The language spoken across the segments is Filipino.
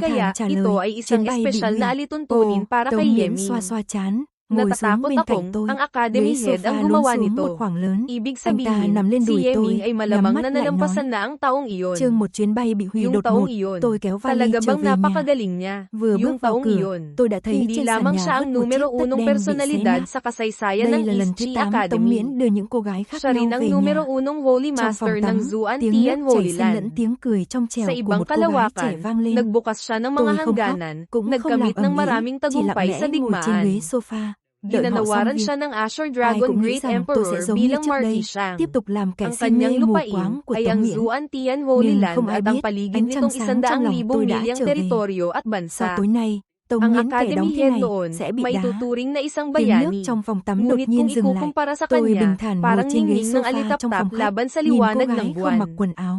kaya thản trả ito lời, ay isang chuyến bay bị espesyal na hủy. alituntunin para Tống kay Miễn Yemi. xoa xoa chán, ngồi xuống Natatakot bên cạnh akong tôi. ang Academy Ghế Head ang sofa gumawa lún xuống nito. một khoảng lớn. Ibig Anh ta sabihin, nằm lên si đùi tôi, Yemi ay nhắm malamang mắt lại nói. nalampasan na ang taong iyon. Chương một chuyến bay bị hủy Yung đột taong ngột, iyon, tôi kéo vali talaga trở bang về nhà. napakagaling niya. Vừa Yung bước vào taong cửa, iyon, tôi đã thấy hindi trên sàn lamang nhà siya vứt ang một chiếc numero tất unong đen bị xé personalidad nát. sa kasaysayan Đây ng là lần East thứ Chi 8 Tống Academy. Miễn đưa những cô gái khác Siya rin nhau ang về numero nhà. unong Holy Trong Master phòng ng tắm, Zuan tiếng Tian nước Holy chảy xen lẫn Land. tiếng cười trong Sa trẻo của ibang một cô gái trẻ kalawakan, vang lên. nagbukas siya ng mga Tôi không khóc, hangganan, cũng không làm nagkamit ng ầm ĩ, maraming chỉ lặng tagumpay lẽ sa ngồi trên ghế digmaan. sofa, đợi họ xong Ginanawaran việc. siya ng Azure Ai Dragon cũng nghĩ Great rằng tôi sẽ Emperor giống như bilang trước đây, Marquis tiếp tục làm kẻ Ang si mê kanyang mù lupain quáng của ay Tống ang Miễn. Zuan Tian Holy Nhưng Land không ai at ang biết, paligid ánh trăng nitong sáng trong lòng 100,000 tôi đã milyang trở về. teritoryo at Sau bansa. tối nay, Tống Ang Miễn kẻ đóng Academy thế Head này noon, sẽ bị đá. maituturing na isang Tiếng nước bayani. trong phòng tắm đột Ngunit nhiên kung dừng lại. ikukumpara sa Tôi bình kanya, thản ngồi parang trên ghế ningning ng sofa trong phòng alitaptap khách, laban sa nhìn cô liwanag ng gái không mặc buwan. quần áo.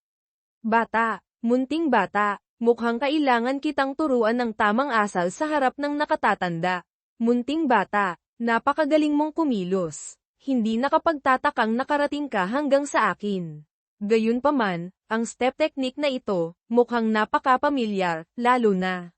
Bata, munting bata, mukhang kailangan kitang turuan ng tamang asal sa harap ng nakatatanda. Munting bata, napakagaling mong kumilos. Hindi nakapagtatakang nakarating ka hanggang sa akin. Gayunpaman, ang step technique na ito, mukhang napaka-pamilyar, lalo na.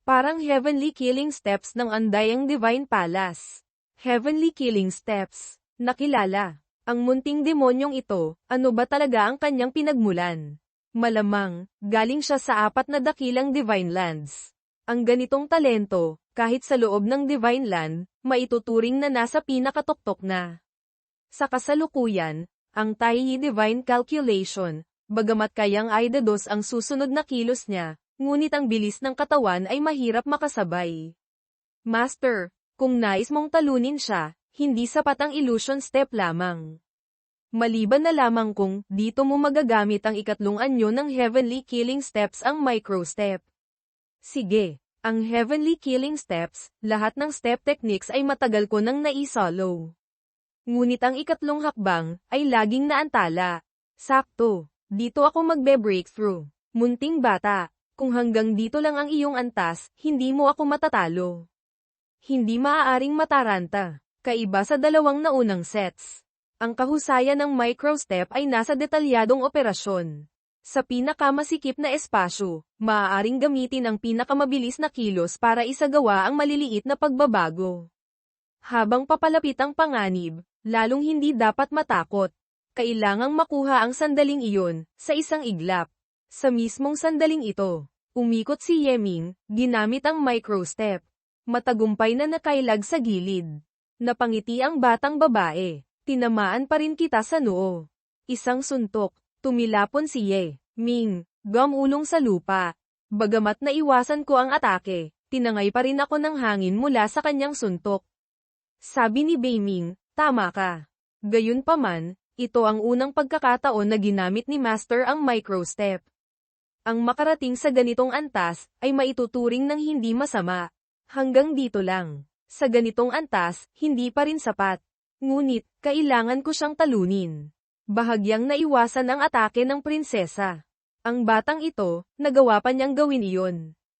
Parang heavenly killing steps ng andayang Divine Palace. Heavenly killing steps. Nakilala. Ang munting demonyong ito, ano ba talaga ang kanyang pinagmulan? Malamang, galing siya sa 4 na dakilang Divine Lands. Ang ganitong talento, kahit sa loob ng Divine Land, maituturing na nasa pinakatuktok na. Sa kasalukuyan, ang Taiyi Divine Calculation, bagamat kayang Aidados ang susunod na kilos niya, ngunit ang bilis ng katawan ay mahirap makasabay. Master, kung nais mong talunin siya, hindi sapat ang illusion step lamang. Maliban na lamang kung dito mo magagamit ang 3 anyo ng Heavenly Killing Steps ang Micro Step. Sige, ang Heavenly Killing Steps, lahat ng step techniques ay matagal ko nang naisolo. Ngunit ang 3 hakbang, ay laging naantala. Sakto, dito ako magbe-breakthrough. Munting bata, kung hanggang dito lang ang iyong antas, hindi mo ako matatalo. Hindi maaaring mataranta, kaiba sa 2 naunang sets. Ang kahusayan ng micro-step ay nasa detalyadong operasyon. Sa pinakamasikip na espasyo, maaaring gamitin ang pinakamabilis na kilos para isagawa ang maliliit na pagbabago. Habang papalapit ang panganib, lalong hindi dapat matakot. Kailangang makuha ang sandaling iyon, sa isang iglap. Sa mismong sandaling ito, umikot si Yeming, ginamit ang micro-step. Matagumpay na nakailag sa gilid. Napangiti ang batang babae. Tinamaan pa rin kita sa noo. Isang suntok, tumilapon si Ye Ming, gumulong sa lupa. Bagamat naiwasan ko ang atake, tinangay pa rin ako ng hangin mula sa kanyang suntok. Sabi ni Bei Ming, tama ka. Gayunpaman, ito ang unang pagkakataon na ginamit ni Master ang micro-step. Ang makarating sa ganitong antas, ay maituturing ng hindi masama. Hanggang dito lang. Sa ganitong antas, hindi pa rin sapat. Ngunit, kailangan ko siyang talunin. Bahagyang naiwasan ang atake ng prinsesa. Ang batang ito, nagawa pa niyang gawin iyon.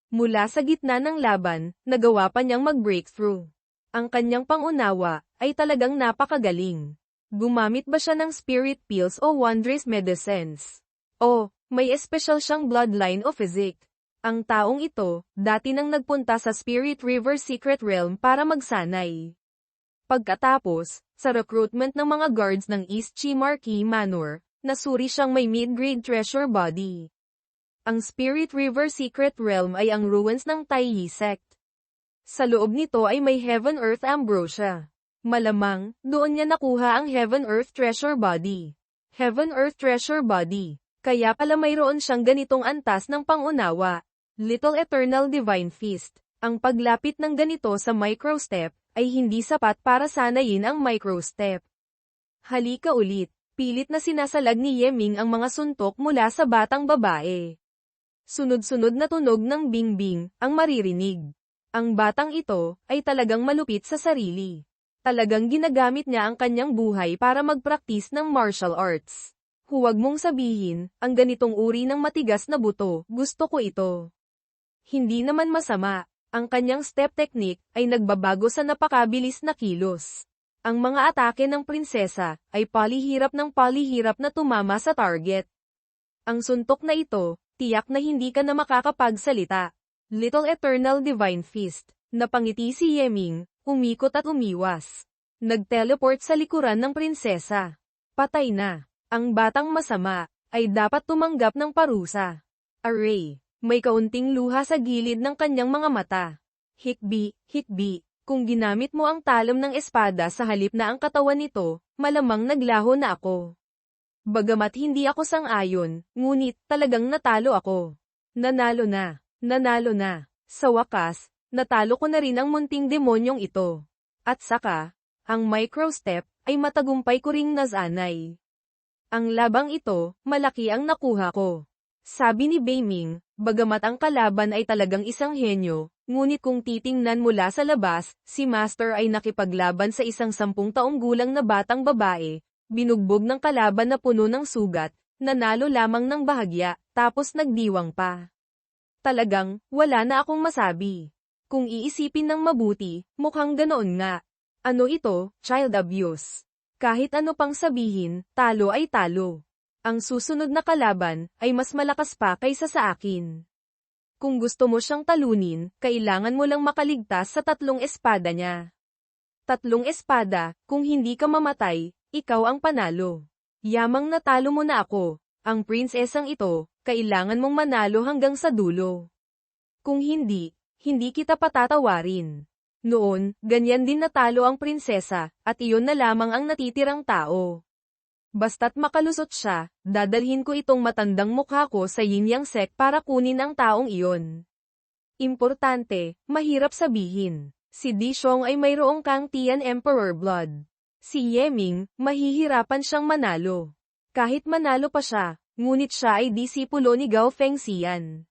Mula sa gitna ng laban, nagawa pa niyang mag-breakthrough. Ang kanyang pangunawa, ay talagang napakagaling. Gumamit ba siya ng spirit pills o wondrous medicines? O, may espesyal siyang bloodline o physique. Ang taong ito, dati nang nagpunta sa Spirit River Secret Realm para magsanay. Pagkatapos, sa recruitment ng mga guards ng East Chi Marquee Manor, nasuri siyang may mid-grade treasure body. Ang Spirit River Secret Realm ay ang ruins ng Taiyi sect. Sa loob nito ay may Heaven-Earth Ambrosia. Malamang, doon niya nakuha ang Heaven-Earth Treasure Body. Heaven-Earth Treasure Body. Kaya pala mayroon siyang ganitong antas ng pangunawa. Little Eternal Divine Feast. Ang paglapit ng ganito sa micro-step, ay hindi sapat para sanayin ang micro-step. Halika ulit. Pilit na sinasalag ni Yeming ang mga suntok mula sa batang babae. Sunod-sunod na tunog ng bing-bing, ang maririnig. Ang batang ito, ay talagang malupit sa sarili. Talagang ginagamit niya ang kanyang buhay para magpraktis ng martial arts. Huwag mong sabihin, ang ganitong uri ng matigas na buto, gusto ko ito. Hindi naman masama. Ang kanyang step technique, ay nagbabago sa napakabilis na kilos. Ang mga atake ng prinsesa, ay palihirap na tumama sa target. Ang suntok na ito, tiyak na hindi ka na makakapagsalita. Little Eternal Divine Feast. Napangiti si Yeming, umikot at umiwas. Nag-teleport sa likuran ng prinsesa. Patay na. Ang batang masama, ay dapat tumanggap ng parusa. Array. May kaunting luha sa gilid ng kanyang mga mata. Hikbi, kung ginamit mo ang talam ng espada sa halip na ang katawan nito, malamang naglaho na ako. Bagamat hindi ako sang-ayon, ngunit talagang natalo ako. Nanalo na. Sa wakas, natalo ko na rin ang munting demonyong ito. At saka, ang micro-step, ay matagumpay ko ring nasanay. Ang labang ito, malaki ang nakuha ko. Sabi ni Bei Ming, bagamat ang kalaban ay talagang isang henyo, ngunit kung titingnan mula sa labas, si Master ay nakipaglaban sa isang 10 taong gulang na batang babae, binugbog ng kalaban na puno ng sugat, nanalo lamang ng bahagya, tapos nagdiwang pa. Talagang, wala na akong masabi. Kung iisipin ng mabuti, mukhang ganoon nga. Ano ito, child abuse? Kahit ano pang sabihin, talo ay talo. Ang susunod na kalaban ay mas malakas pa kaysa sa akin. Kung gusto mo siyang talunin, kailangan mo lang makaligtas sa 3 espada niya. 3 espada, kung hindi ka mamatay, ikaw ang panalo. Yamang natalo mo na ako, ang prinsesang ito, kailangan mong manalo hanggang sa dulo. Kung hindi, hindi kita patatawarin. Noon, ganyan din natalo ang prinsesa, at iyon na lamang ang natitirang tao. Basta't makalusot siya, dadalhin ko itong matandang mukha ko sa Yin Yang Sect para kunin ang taong iyon. Importante, mahirap sabihin. Si Di Xiong ay mayroong Kang Tian Emperor blood. Si Ye Ming, mahihirapan siyang manalo. Kahit manalo pa siya, ngunit siya ay disipulo ni Gao Fengxian.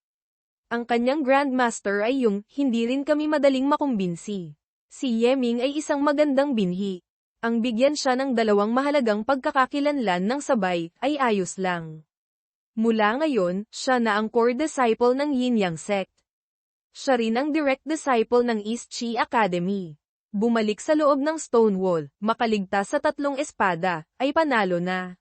Ang kanyang Grandmaster ay yung, hindi rin kami madaling makumbinsi. Si Ye Ming ay isang magandang binhi. Ang bigyan siya ng 2 mahalagang pagkakakilanlan ng sabay, ay ayos lang. Mula ngayon, siya na ang core disciple ng Yin Yang Sect. Siya rin ang direct disciple ng East Chi Academy. Bumalik sa loob ng Stonewall, makaligtas sa 3 espada, ay panalo na.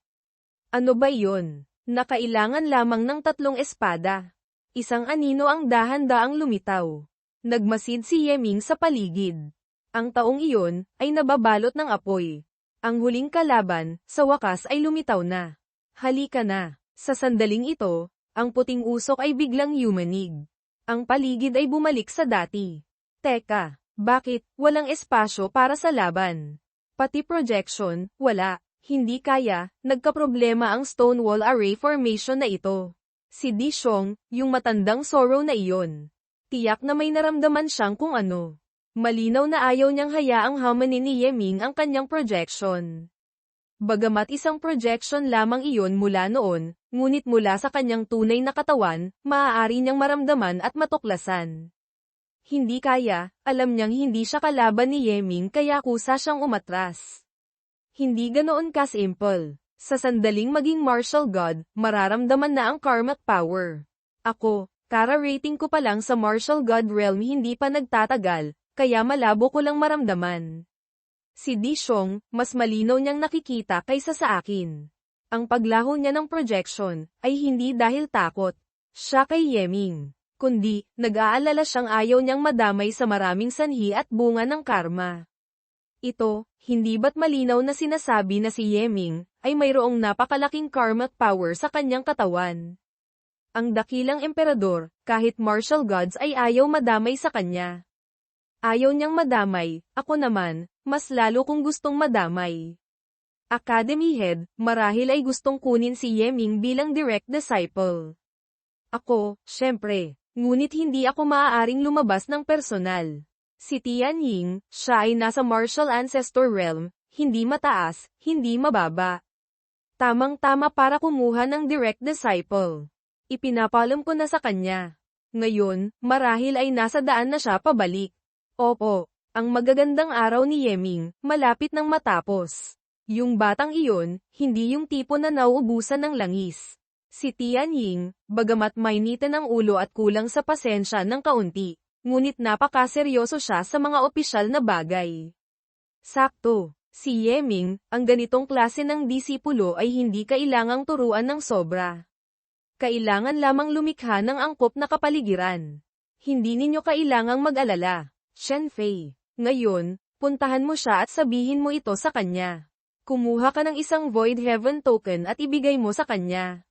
Ano ba iyon? Nakailangan lamang ng 3 espada. Isang anino ang dahan-daang lumitaw. Nagmasid si Ye Ming sa paligid. Ang taong iyon, ay nababalot ng apoy. Ang huling kalaban, sa wakas ay lumitaw na. Halika na. Sa sandaling ito, ang puting usok ay biglang yumanig. Ang paligid ay bumalik sa dati. Teka, bakit, walang espasyo para sa laban? Pati projection, wala. Hindi kaya, nagkaproblema ang Stonewall Array Formation na ito. Si Di Xiong, yung matandang Sorrow na iyon. Tiyak na may naramdaman siyang kung ano. Malinaw na ayaw niyang hayaang hamanin ni Ye Ming ang kanyang projection. Bagamat isang projection lamang iyon mula noon, ngunit mula sa kanyang tunay na katawan, maaari niyang maramdaman at matuklasan. Hindi kaya, alam niyang hindi siya kalaban ni Ye Ming kaya kusa siyang umatras. Hindi ganoon ka-simple. Sa sandaling maging martial god, mararamdaman na ang karmic power. Ako, kara-rating ko pa lang sa martial god realm hindi pa nagtatagal, kaya malabo ko lang maramdaman. Si Di Xiong, mas malinaw niyang nakikita kaysa sa akin. Ang paglaho niya ng projection, ay hindi dahil takot. Siya kay Ye Ming. Kundi, nag-aalala siyang ayaw niyang madamay sa maraming sanhi at bunga ng karma. Ito, hindi ba't malinaw na sinasabi na si Ye Ming, ay mayroong napakalaking karmic power sa kanyang katawan. Ang dakilang emperador, kahit martial gods ay ayaw madamay sa kanya. Ayaw niyang madamay, ako naman, mas lalo kong gustong madamay. Academy Head, marahil ay gustong kunin si Ye Ming bilang direct disciple. Ako, syempre, ngunit hindi ako maaaring lumabas ng personal. Si Tian Ying, siya ay nasa martial ancestor realm, hindi mataas, hindi mababa. Tamang-tama para kumuha ng direct disciple. Ipinapalam ko na sa kanya. Ngayon, marahil ay nasa daan na siya pabalik. Opo, ang magagandang araw ni Ye Ming, malapit nang matapos. Yung batang iyon, hindi yung tipo na nauubusan ng langis. Si Tian Ying, bagamat mainitan ang ulo at kulang sa pasensya ng kaunti, ngunit napakaseryoso siya sa mga opisyal na bagay. Sakto, si Ye Ming, ang ganitong klase ng disipulo ay hindi kailangang turuan ng sobra. Kailangan lamang lumikha ng angkop na kapaligiran. Hindi ninyo kailangang mag-alala, Shen Fei. Ngayon, puntahan mo siya at sabihin mo ito sa kanya. Kumuha ka ng isang Void Heaven token at ibigay mo sa kanya.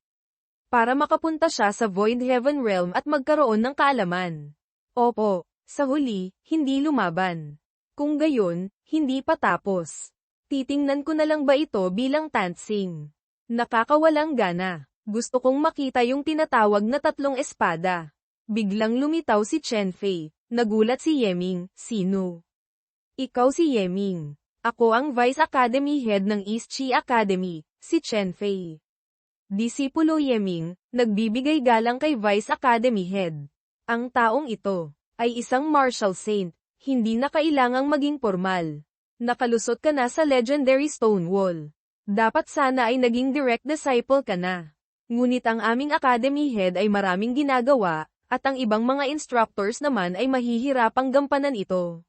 Para makapunta siya sa Void Heaven realm at magkaroon ng kaalaman. Opo, sa huli, hindi lumaban. Kung gayon, hindi pa tapos. Titingnan ko na lang ba ito bilang tansing? Nakakawalang gana. Gusto kong makita yung tinatawag na 3 espada. Biglang lumitaw si Chen Fei. Nagulat si Ye Ming, sino? Ikaw si Ye Ming. Ako ang Vice Academy Head ng East Chi Academy, si Chen Fei. Disipulo Ye Ming, nagbibigay galang kay Vice Academy Head. Ang taong ito, ay isang martial saint, hindi na kailangang maging formal. Nakalusot ka na sa legendary Stonewall. Dapat sana ay naging direct disciple ka na. Ngunit ang aming academy head ay maraming ginagawa, at ang ibang mga instructors naman ay mahihirapang gampanan ito.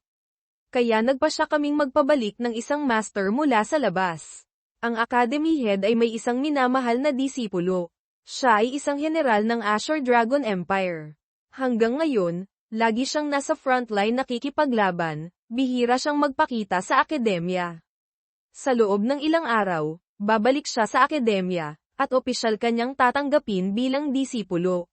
Kaya nagpasya kaming magpabalik ng isang master mula sa labas. Ang Academy Head ay may isang minamahal na disipulo. Siya ay isang general ng Azure Dragon Empire. Hanggang ngayon, lagi siyang nasa frontline nakikipaglaban, bihira siyang magpakita sa akademya. Sa loob ng ilang araw, babalik siya sa akademya, at opisyal kanyang tatanggapin bilang disipulo.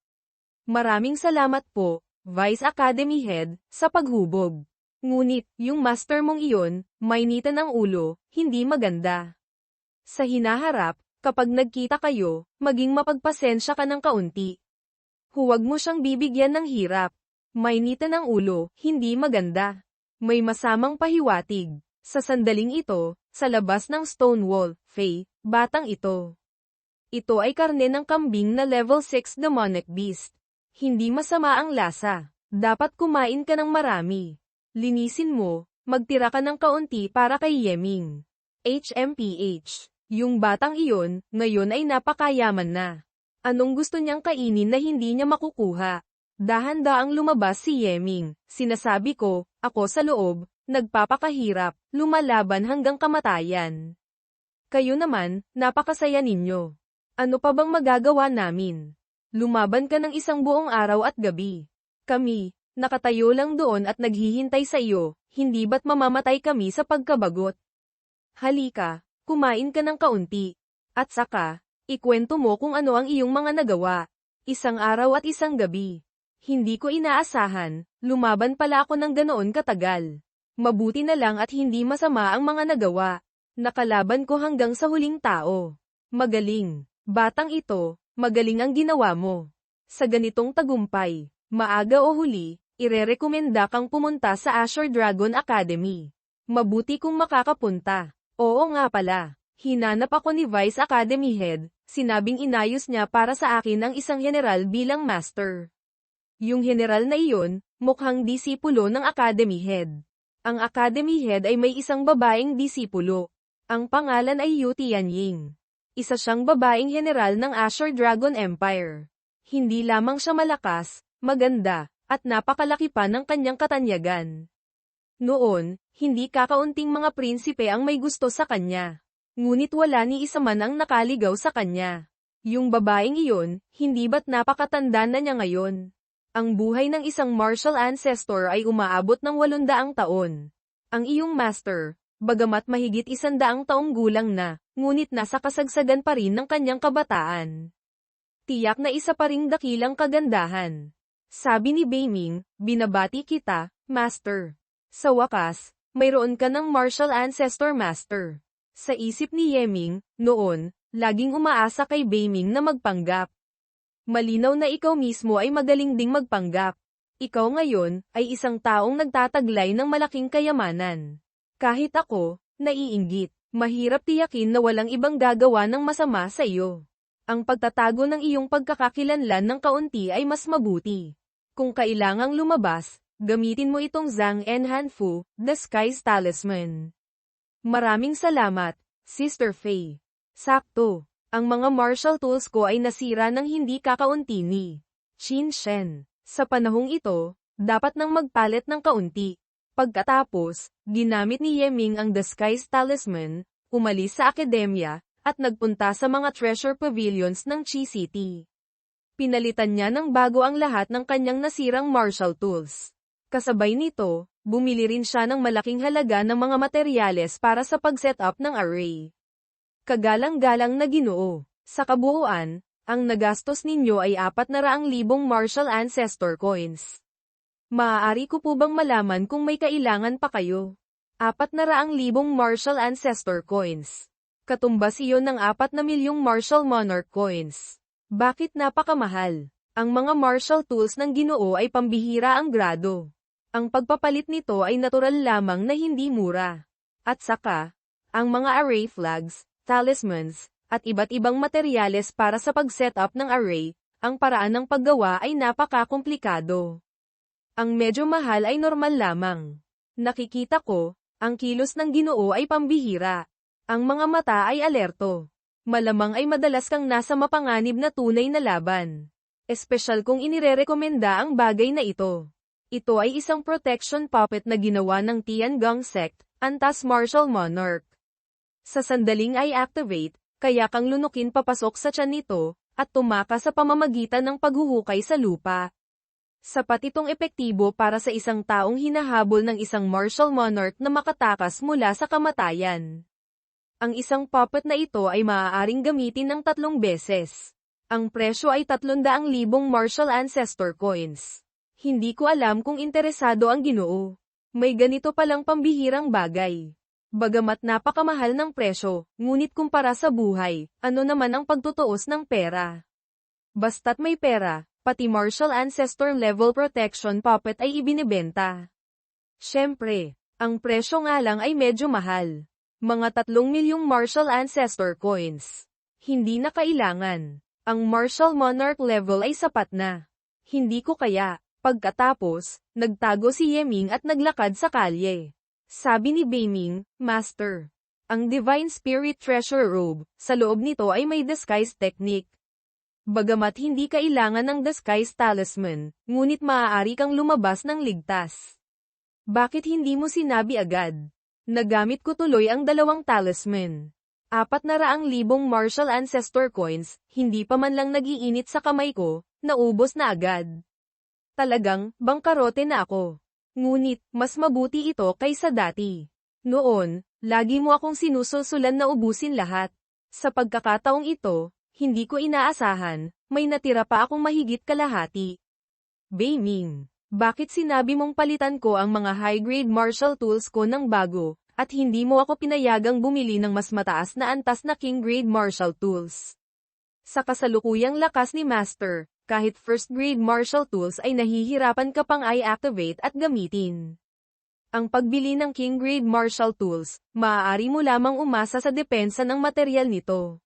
Maraming salamat po, Vice Academy Head, sa paghubog. Ngunit, yung master mong iyon, mainitan ang ulo, hindi maganda. Sa hinaharap, kapag nagkita kayo, maging mapagpasensya ka ng kaunti. Huwag mo siyang bibigyan ng hirap. Mainitan ang ulo, hindi maganda. May masamang pahiwatig. Sa sandaling ito, sa labas ng Stonewall, Faye, batang ito. Ito ay karne ng kambing na level 6 demonic beast. Hindi masama ang lasa. Dapat kumain ka ng marami. Linisin mo, magtira ka ng kaunti para kay Yeming. HMPH. Yung batang iyon, ngayon ay napakayaman na. Anong gusto niyang kainin na hindi niya makukuha? Dahan-daang lumabas si Yeming. Sinasabi ko, ako sa loob, nagpapakahirap, lumalaban hanggang kamatayan. Kayo naman, napakasaya ninyo. Ano pa bang magagawa namin? Lumaban ka ng isang buong araw at gabi. Kami, nakatayo lang doon at naghihintay sa iyo, hindi ba't mamamatay kami sa pagkabagot? Halika, kumain ka ng kaunti. At saka, ikwento mo kung ano ang iyong mga nagawa. Isang araw at isang gabi. Hindi ko inaasahan, lumaban pala ako ng ganoon katagal. Mabuti na lang at hindi masama ang mga nagawa. Nakalaban ko hanggang sa huling tao. Magaling. Batang ito, magaling ang ginawa mo. Sa ganitong tagumpay, maaga o huli, irerekomenda kang pumunta sa Azure Dragon Academy. Mabuti kung makakapunta. Oo nga pala. Hinanap ako ni Vice Academy Head, sinabing inayos niya para sa akin ang isang general bilang master. Yung general na iyon, mukhang disipulo ng Academy Head. Ang Academy Head ay may isang babaeng disipulo. Ang pangalan ay Yu Tianying. Isa siyang babaeng general ng Azure Dragon Empire. Hindi lamang siya malakas, maganda, at napakalaki pa ng kanyang katanyagan. Noon, hindi kakaunting mga prinsipe ang may gusto sa kanya. Ngunit wala ni isa man ang nakaligaw sa kanya. Yung babaeng iyon, hindi ba't napakatanda na niya ngayon? Ang buhay ng isang martial ancestor ay umaabot ng 800 taon. Ang iyong master, bagamat mahigit 100 taong gulang na, ngunit nasa kasagsagan pa rin ng kanyang kabataan. Tiyak na isa pa ring dakilang kagandahan. Sabi ni Beiming, binabati kita, master. Sa wakas, mayroon ka ng martial ancestor master. Sa isip ni Yeming, noon, laging umaasa kay Beiming na magpanggap. Malinaw na ikaw mismo ay magaling ding magpanggap. Ikaw ngayon, ay isang taong nagtataglay ng malaking kayamanan. Kahit ako, naiinggit, mahirap tiyakin na walang ibang gagawa ng masama sa iyo. Ang pagtatago ng iyong pagkakakilanlan ng kaunti ay mas mabuti. Kung kailangang lumabas, gamitin mo itong Zhang Enhanfu, the Sky's Talisman. Maraming salamat, Sister Faye. Sakto. Ang mga martial tools ko ay nasira ng hindi kakaunti ni Qin Shen. Sa panahong ito, dapat nang magpalit ng kaunti. Pagkatapos, ginamit ni Yeming ang The Sky's Talisman, umalis sa akademya, at nagpunta sa mga treasure pavilions ng Chi City. Pinalitan niya ng bago ang lahat ng kanyang nasirang martial tools. Kasabay nito, bumili rin siya ng malaking halaga ng mga materyales para sa pag-set up ng array. Kagalang-galang na Ginoo, sa kabuuan, ang nagastos ninyo ay 400,000 martial ancestor coins. Maaari ko po bang malaman kung may kailangan pa kayo? 400,000 martial ancestor coins. Katumbas iyon ng 4 na milyong martial monarch coins. Bakit napakamahal? Ang mga martial tools ng Ginoo ay pambihira ang grado. Ang pagpapalit nito ay natural lamang na hindi mura. At saka, ang mga array flags, talismans, at iba't ibang materyales para sa pag-set up ng array, ang paraan ng paggawa ay napaka-komplikado. Ang medyo mahal ay normal lamang. Nakikita ko, ang kilos ng Ginoo ay pambihira. Ang mga mata ay alerto. Malamang ay madalas kang nasa mapanganib na tunay na laban. Espesyal kung inirerekomenda ang bagay na ito. Ito ay isang protection puppet na ginawa ng Tiangong Sect, Antas Martial Monarch. Sa sandaling ay activate, kaya kang lunukin papasok sa tiyan nito, at tumaka sa pamamagitan ng paghuhukay sa lupa. Sapat itong epektibo para sa isang taong hinahabol ng isang martial monarch na makatakas mula sa kamatayan. Ang isang puppet na ito ay maaaring gamitin ng 3 beses. Ang presyo ay 300,000 martial ancestor coins. Hindi ko alam kung interesado ang Ginoo. May ganito palang pambihirang bagay. Bagamat napakamahal ng presyo, ngunit kumpara sa buhay, ano naman ang pagtutuos ng pera? Basta't may pera, pati martial ancestor level protection puppet ay ibinibenta. Siyempre, ang presyo nga lang ay medyo mahal. Mga 3 milyong martial ancestor coins. Hindi na kailangan. Ang martial monarch level ay sapat na. Hindi ko kaya. Pagkatapos, nagtago si Yeming at naglakad sa kalye. Sabi ni Beiming, Master. Ang Divine Spirit Treasure Robe, sa loob nito ay may disguise technique. Bagamat hindi kailangan ng disguise talisman, ngunit maaari kang lumabas ng ligtas. Bakit hindi mo sinabi agad? Nagamit ko tuloy ang 2 talisman. 400,000 martial ancestor coins, hindi pa man lang nagiinit sa kamay ko, naubos na agad. Talagang, bangkarote na ako. Ngunit, mas mabuti ito kaysa dati. Noon, lagi mo akong sinusulsulan na ubusin lahat. Sa pagkakataong ito, hindi ko inaasahan, may natira pa akong mahigit kalahati. Beiming, bakit sinabi mong palitan ko ang mga high-grade martial tools ko ng bago, at hindi mo ako pinayagang bumili ng mas mataas na antas na king-grade martial tools? Sa kasalukuyang lakas ni Master, kahit first-grade martial tools ay nahihirapan ka pang i-activate at gamitin. Ang pagbili ng king-grade martial tools, maaari mo lamang umasa sa depensa ng material nito.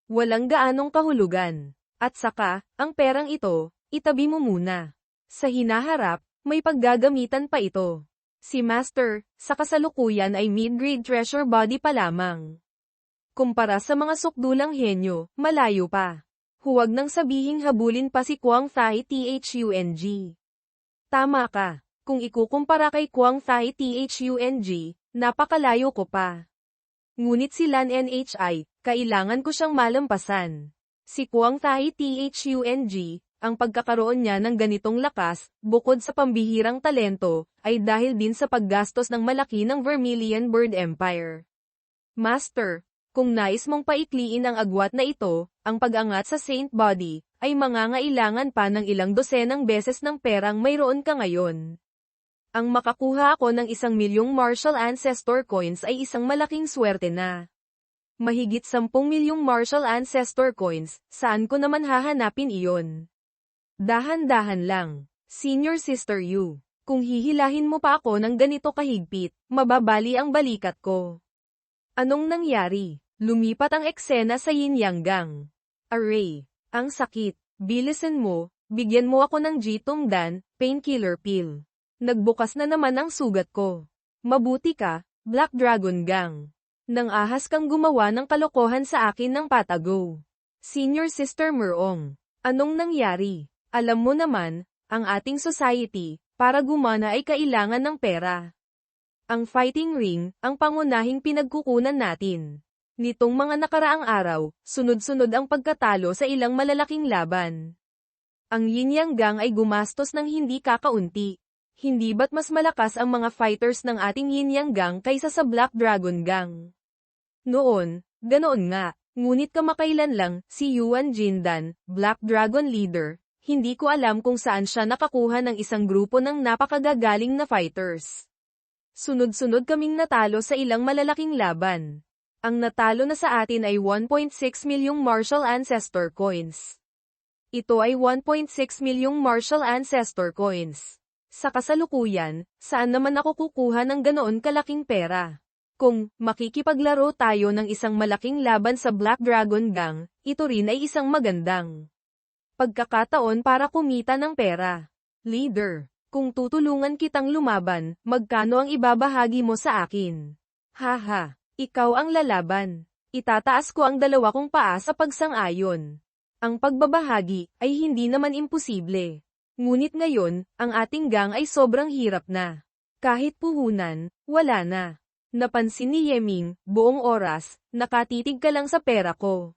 Walang gaanong kahulugan. At saka, ang perang ito, itabi mo muna. Sa hinaharap, may paggagamitan pa ito. Si Master, sa kasalukuyan ay mid-grade treasure body pa lamang. Kumpara sa mga sukdulang henyo, malayo pa. Huwag nang sabihing habulin pa si Kwang Thai Thung. Tama ka. Kung ikukumpara kay Kwang Thai Thung, napakalayo ko pa. Ngunit si Lan Nhi, kailangan ko siyang malampasan. Si Kwang Thai Thung, ang pagkakaroon niya ng ganitong lakas, bukod sa pambihirang talento, ay dahil din sa paggastos ng malaki ng Vermilion Bird Empire. Master, kung nais mong paikliin ang agwat na ito, ang pag-angat sa Saint Body, ay mangangailangan pa ng ilang dosenang beses ng perang mayroon ka ngayon. Ang makakuha ako ng 1 milyong martial ancestor coins ay isang malaking swerte na. Mahigit 10 milyong martial ancestor coins, saan ko naman hahanapin iyon? Dahan-dahan lang, Senior Sister Yu. Kung hihilahin mo pa ako ng ganito kahigpit, mababali ang balikat ko. Anong nangyari? Lumipat ang eksena sa Yin Yang Gang. Array, ang sakit. Bilisan mo, bigyan mo ako ng Jitong Dan, painkiller pill. Nagbukas na naman ang sugat ko. Mabuti ka, Black Dragon Gang. Nang ahas kang gumawa ng kalokohan sa akin ng patago. Senior Sister Merong. Anong nangyari? Alam mo naman, ang ating society, para gumana ay kailangan ng pera. Ang fighting ring, ang pangunahing pinagkukunan natin. Nitong mga nakaraang araw, sunod-sunod ang pagkatalo sa ilang malalaking laban. Ang Yin Yang Gang ay gumastos ng hindi kakaunti. Hindi ba't mas malakas ang mga fighters ng ating Yin Yang Gang kaysa sa Black Dragon Gang? Noon, ganoon nga, ngunit kamakailan lang, si Yuan Jindan, Black Dragon Leader, hindi ko alam kung saan siya nakakuha ng isang grupo ng napakagagaling na fighters. Sunod-sunod kaming natalo sa ilang malalaking laban. Ang natalo na sa atin ay 1.6 milyong martial ancestor coins. Ito ay 1.6 milyong martial ancestor coins. Sa kasalukuyan, saan naman ako kukuha ng ganoon kalaking pera? Kung makikipaglaro tayo ng isang malaking laban sa Black Dragon Gang, ito rin ay isang magandang pagkakataon para kumita ng pera. Leader, kung tutulungan kitang lumaban, magkano ang ibabahagi mo sa akin? Haha, ikaw ang lalaban. Itataas ko ang 2 kong paa sa pagsang-ayon. Ang pagbabahagi ay hindi naman imposible. Ngunit ngayon, ang ating gang ay sobrang hirap na. Kahit puhunan, wala na. Napansin ni Yeming, buong oras, nakatitig ka lang sa pera ko.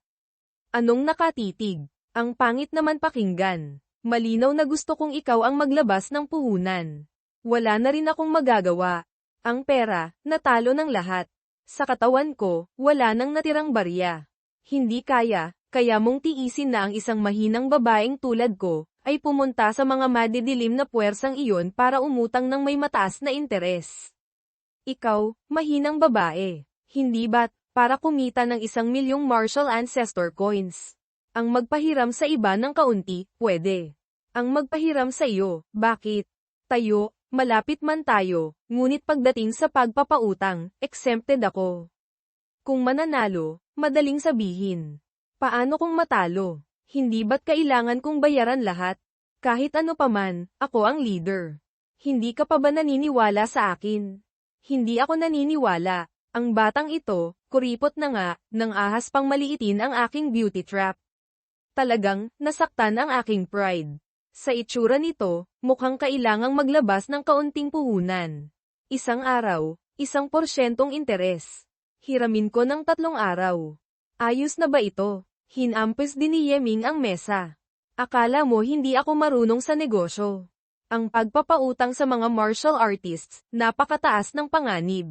Anong nakatitig? Ang pangit naman pakinggan. Malinaw na gusto kong ikaw ang maglabas ng puhunan. Wala na rin akong magagawa. Ang pera, natalo ng lahat. Sa katawan ko, wala nang natirang barya. Hindi kaya, kaya mong tiisin na ang isang mahinang babaeng tulad ko, ay pumunta sa mga madidilim na puwersang iyon para umutang ng may mataas na interes. Ikaw, mahinang babae. Hindi ba't, para kumita ng 1,000,000 Marshall Ancestor Coins? Ang magpahiram sa iba ng kaunti, pwede. Ang magpahiram sa iyo, bakit? Tayo, malapit man tayo, ngunit pagdating sa pagpapautang, exempted ako. Kung mananalo, madaling sabihin. Paano kung matalo? Hindi ba't kailangan kong bayaran lahat? Kahit ano paman, ako ang leader. Hindi ka pa ba naniniwala sa akin? Hindi ako naniniwala. Ang batang ito, kuripot na nga, nang ahas pang maliitin ang aking beauty trap. Talagang, nasaktan ang aking pride. Sa itsura nito, mukhang kailangang maglabas ng kaunting puhunan. Isang araw, 1% interes. Hiramin ko ng 3 araw. Ayos na ba ito? Hinampes din ni Yeming ang mesa. Akala mo hindi ako marunong sa negosyo. Ang pagpapautang sa mga martial artists, napakataas ng panganib.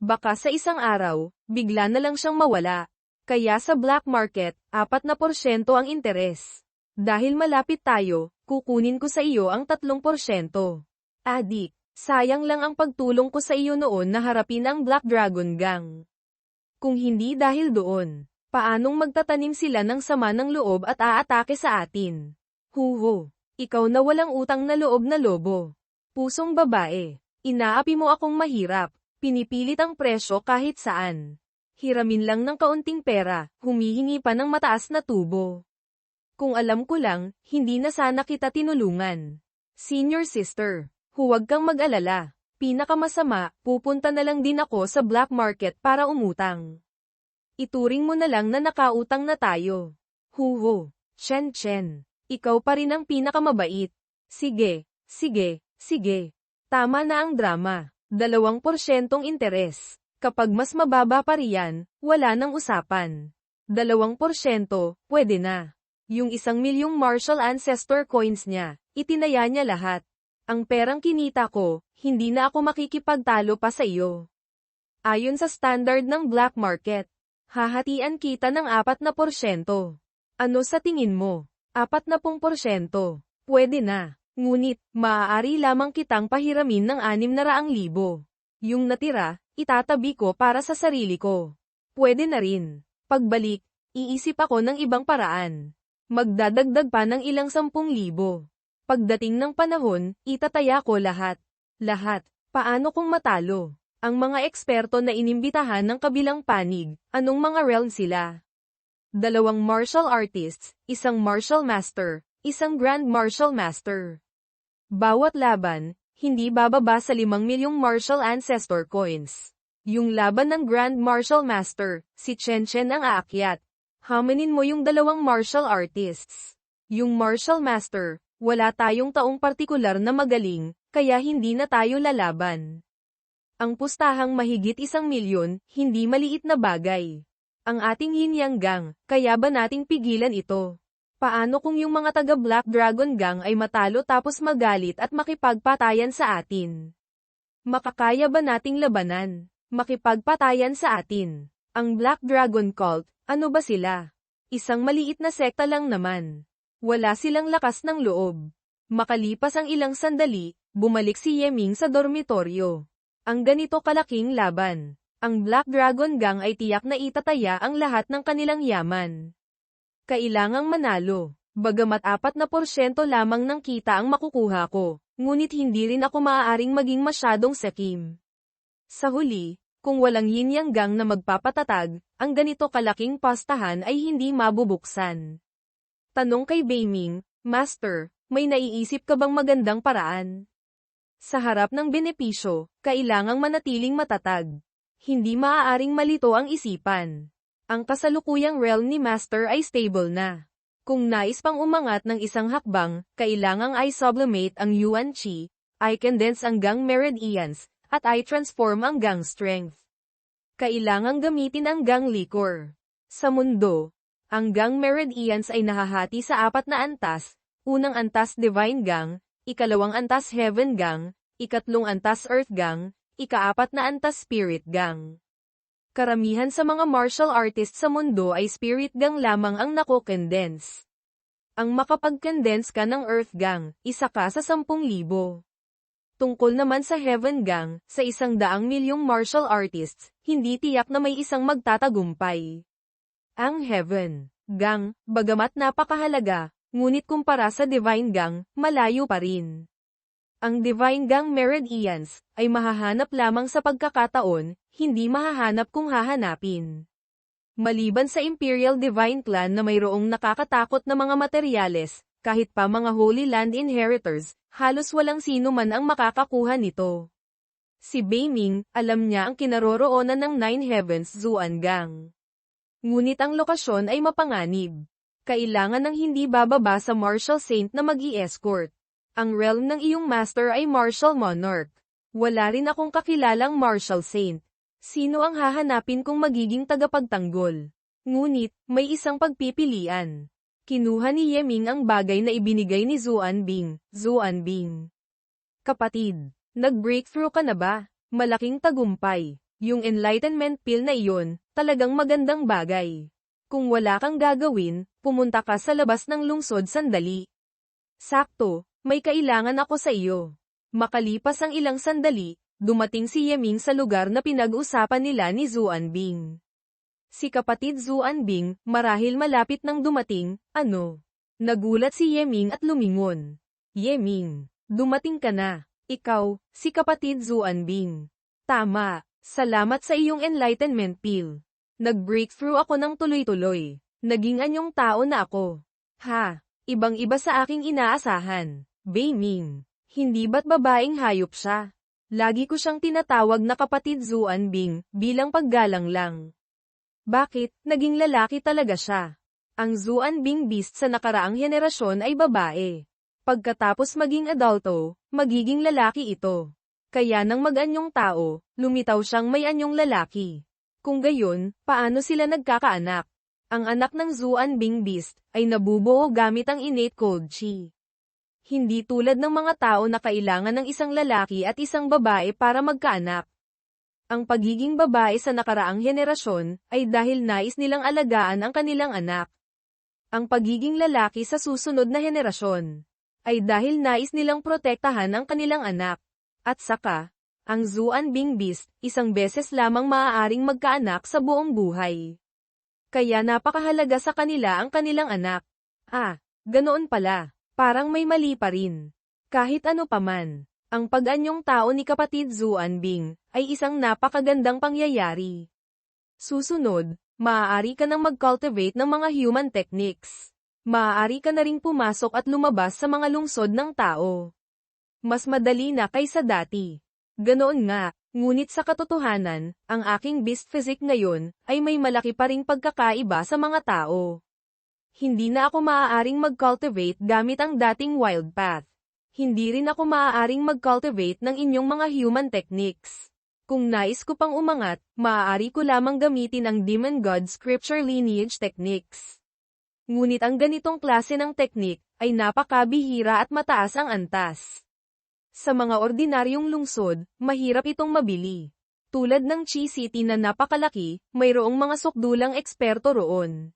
Baka sa isang araw, bigla na lang siyang mawala. Kaya sa black market, 4% ang interes. Dahil malapit tayo, kukunin ko sa iyo ang 3%. Adik, sayang lang ang pagtulong ko sa iyo noon na harapin ang Black Dragon Gang. Kung hindi dahil doon, paanong magtatanim sila ng sama ng loob at aatake sa atin? Huho, ikaw na walang utang na loob na lobo. Pusong babae, inaapi mo akong mahirap, pinipilit ang presyo kahit saan. Hiramin lang ng kaunting pera, humihingi pa ng mataas na tubo. Kung alam ko lang, hindi na sana kita tinulungan. Senior sister, huwag kang mag-alala. Pinakamasama, pupunta na lang din ako sa black market para umutang. Ituring mo na lang na nakautang na tayo. Huho, Chen, ikaw pa rin ang pinakamabait. Sige, sige. Tama na ang drama. 2% interes. Kapag mas mababa pa riyan, wala nang usapan. 2%, pwede na. Yung 1,000,000 Marshall Ancestor Coins niya, itinaya niya lahat. Ang perang kinita ko, hindi na ako makikipagtalo pa sa iyo. Ayon sa standard ng black market, hahatian kita ng 4%. Ano sa tingin mo? 40%. Pwede na. Ngunit, maaari lamang kitang pahiramin ng 600,000. Yung natira, itatabi ko para sa sarili ko. Pwede na rin. Pagbalik, iisip ako ng ibang paraan. Magdadagdag pa ng ilang 10,000. Pagdating ng panahon, itataya ko lahat. Lahat. Paano kung matalo? Ang mga eksperto na inimbitahan ng kabilang panig, anong mga realm sila? 2 martial artists, 1 martial master, 1 grand martial master. Bawat laban, hindi bababa sa 5,000,000 martial ancestor coins. Yung laban ng grand martial master, si Chen ang aakyat. Haminin mo yung 2 martial artists. Yung martial master, wala tayong taong partikular na magaling, kaya hindi na tayo lalaban. Ang pustahang mahigit 1,000,000, hindi maliit na bagay. Ang ating yin-yang gang, kaya ba nating pigilan ito? Paano kung yung mga taga Black Dragon Gang ay matalo tapos magalit at makipagpatayan sa atin? Makakaya ba nating labanan? Makipagpatayan sa atin? Ang Black Dragon Cult, ano ba sila? Isang maliit na sekta lang naman. Wala silang lakas ng loob. Makalipas ang ilang sandali, bumalik si Yeming sa dormitoryo. Ang ganito kalaking laban. Ang Black Dragon Gang ay tiyak na itataya ang lahat ng kanilang yaman. Kailangang manalo. Bagamat 4% lamang ng kita ang makukuha ko, ngunit hindi rin ako maaaring maging masyadong sakim. Sa huli, kung walang yin-yang gang na magpapatatag, ang ganito kalaking pastahan ay hindi mabubuksan. Tanong kay Beiming, Master, may naiisip ka bang magandang paraan? Sa harap ng benepisyo, kailangang manatiling matatag. Hindi maaaring malito ang isipan. Ang kasalukuyang realm ni Master ay stable na. Kung nais pang umangat ng isang hakbang, kailangang i-sublimate ang Yuan Qi, i-condense ang Gang Meridians, at i-transform ang Gang Strength. Kailangang gamitin ang Gang Liquor. Sa mundo, ang Gang Meridians ay nahahati sa 4 na antas, unang antas Divine Gang, ikalawang antas Heaven Gang, ikatlong antas Earth Gang, ika-4 na antas Spirit Gang. Karamihan sa mga martial artists sa mundo ay Spirit Gang lamang ang nako-condense. Ang makapag-condense ka ng Earth Gang, isa ka sa 10,000. Tungkol naman sa Heaven Gang, sa 100,000,000 martial artists, hindi tiyak na may isang magtatagumpay. Ang Heaven Gang, bagamat napakahalaga, ngunit kumpara sa Divine Gang, malayo pa rin. Ang Divine Gang Meridians ay mahahanap lamang sa pagkakataon, hindi mahahanap kung hahanapin. Maliban sa Imperial Divine Clan na mayroong nakakatakot na mga materyales, kahit pa mga Holy Land Inheritors, halos walang sino man ang makakakuha nito. Si Beiming, alam niya ang kinaroroonan ng Nine Heavens Zuan Gang. Ngunit ang lokasyon ay mapanganib. Kailangan ng hindi bababa sa Martial Saint na mag-i-escort. Ang realm ng iyong master ay Martial Monarch. Wala rin akong kakilalang Martial Saint. Sino ang hahanapin kung magiging tagapagtanggol? Ngunit, may isang pagpipilian. Kinuha ni Yeming ang bagay na ibinigay ni Zuan Bing. Zuan Bing. Kapatid, nag-breakthrough ka na ba? Malaking tagumpay. Yung enlightenment pill na iyon, talagang magandang bagay. Kung wala kang gagawin, pumunta ka sa labas ng lungsod sandali. Sakto, may kailangan ako sa iyo. Makalipas ang ilang sandali, dumating si Yeming sa lugar na pinag-usapan nila ni Zuan Bing. Si kapatid Zuan Bing, marahil malapit nang dumating, ano? Nagulat si Yeming at lumingon. Yeming, dumating ka na. Ikaw, si kapatid Zuan Bing. Tama, salamat sa iyong enlightenment pill. Nag-breakthrough ako ng tuloy-tuloy. Naging anyong tao na ako. Ha, ibang-iba sa aking inaasahan. Beiming, hindi ba't babaeng hayop siya? Lagi ko siyang tinatawag na kapatid Zuan Bing, bilang paggalang lang. Bakit, naging lalaki talaga siya? Ang Zuan Bing Beast sa nakaraang henerasyon ay babae. Pagkatapos maging adulto, magiging lalaki ito. Kaya nang mag-anyong tao, lumitaw siyang may anyong lalaki. Kung gayon, paano sila nagkakaanak? Ang anak ng Zuan Bing Beast ay nabubuo gamit ang innate cold chi. Hindi tulad ng mga tao na kailangan ng isang lalaki at isang babae para magkaanak. Ang pagiging babae sa nakaraang henerasyon ay dahil nais nilang alagaan ang kanilang anak. Ang pagiging lalaki sa susunod na henerasyon ay dahil nais nilang protektahan ang kanilang anak. At saka, ang Zuan Bing Beast, isang beses lamang maaaring magkaanak sa buong buhay. Kaya napakahalaga sa kanila ang kanilang anak. Ah, ganoon pala. Parang may mali pa rin. Kahit ano paman, ang pag-anyong tao ni kapatid Zuan Bing ay isang napakagandang pangyayari. Susunod, maaari ka nang mag-cultivate ng mga human techniques. Maaari ka na ring pumasok at lumabas sa mga lungsod ng tao. Mas madali na kaysa dati. Ganoon nga, ngunit sa katotohanan, ang aking beast physique ngayon ay may malaki pa ring pagkakaiba sa mga tao. Hindi na ako maaaring mag-cultivate gamit ang dating wild path. Hindi rin ako maaaring mag-cultivate ng inyong mga human techniques. Kung nais ko pang umangat, maaari ko lamang gamitin ang Demon God Scripture Lineage Techniques. Ngunit ang ganitong klase ng teknik ay napakabihira at mataas ang antas. Sa mga ordinaryong lungsod, mahirap itong mabili. Tulad ng Chi City na napakalaki, mayroong mga sukdulang eksperto roon.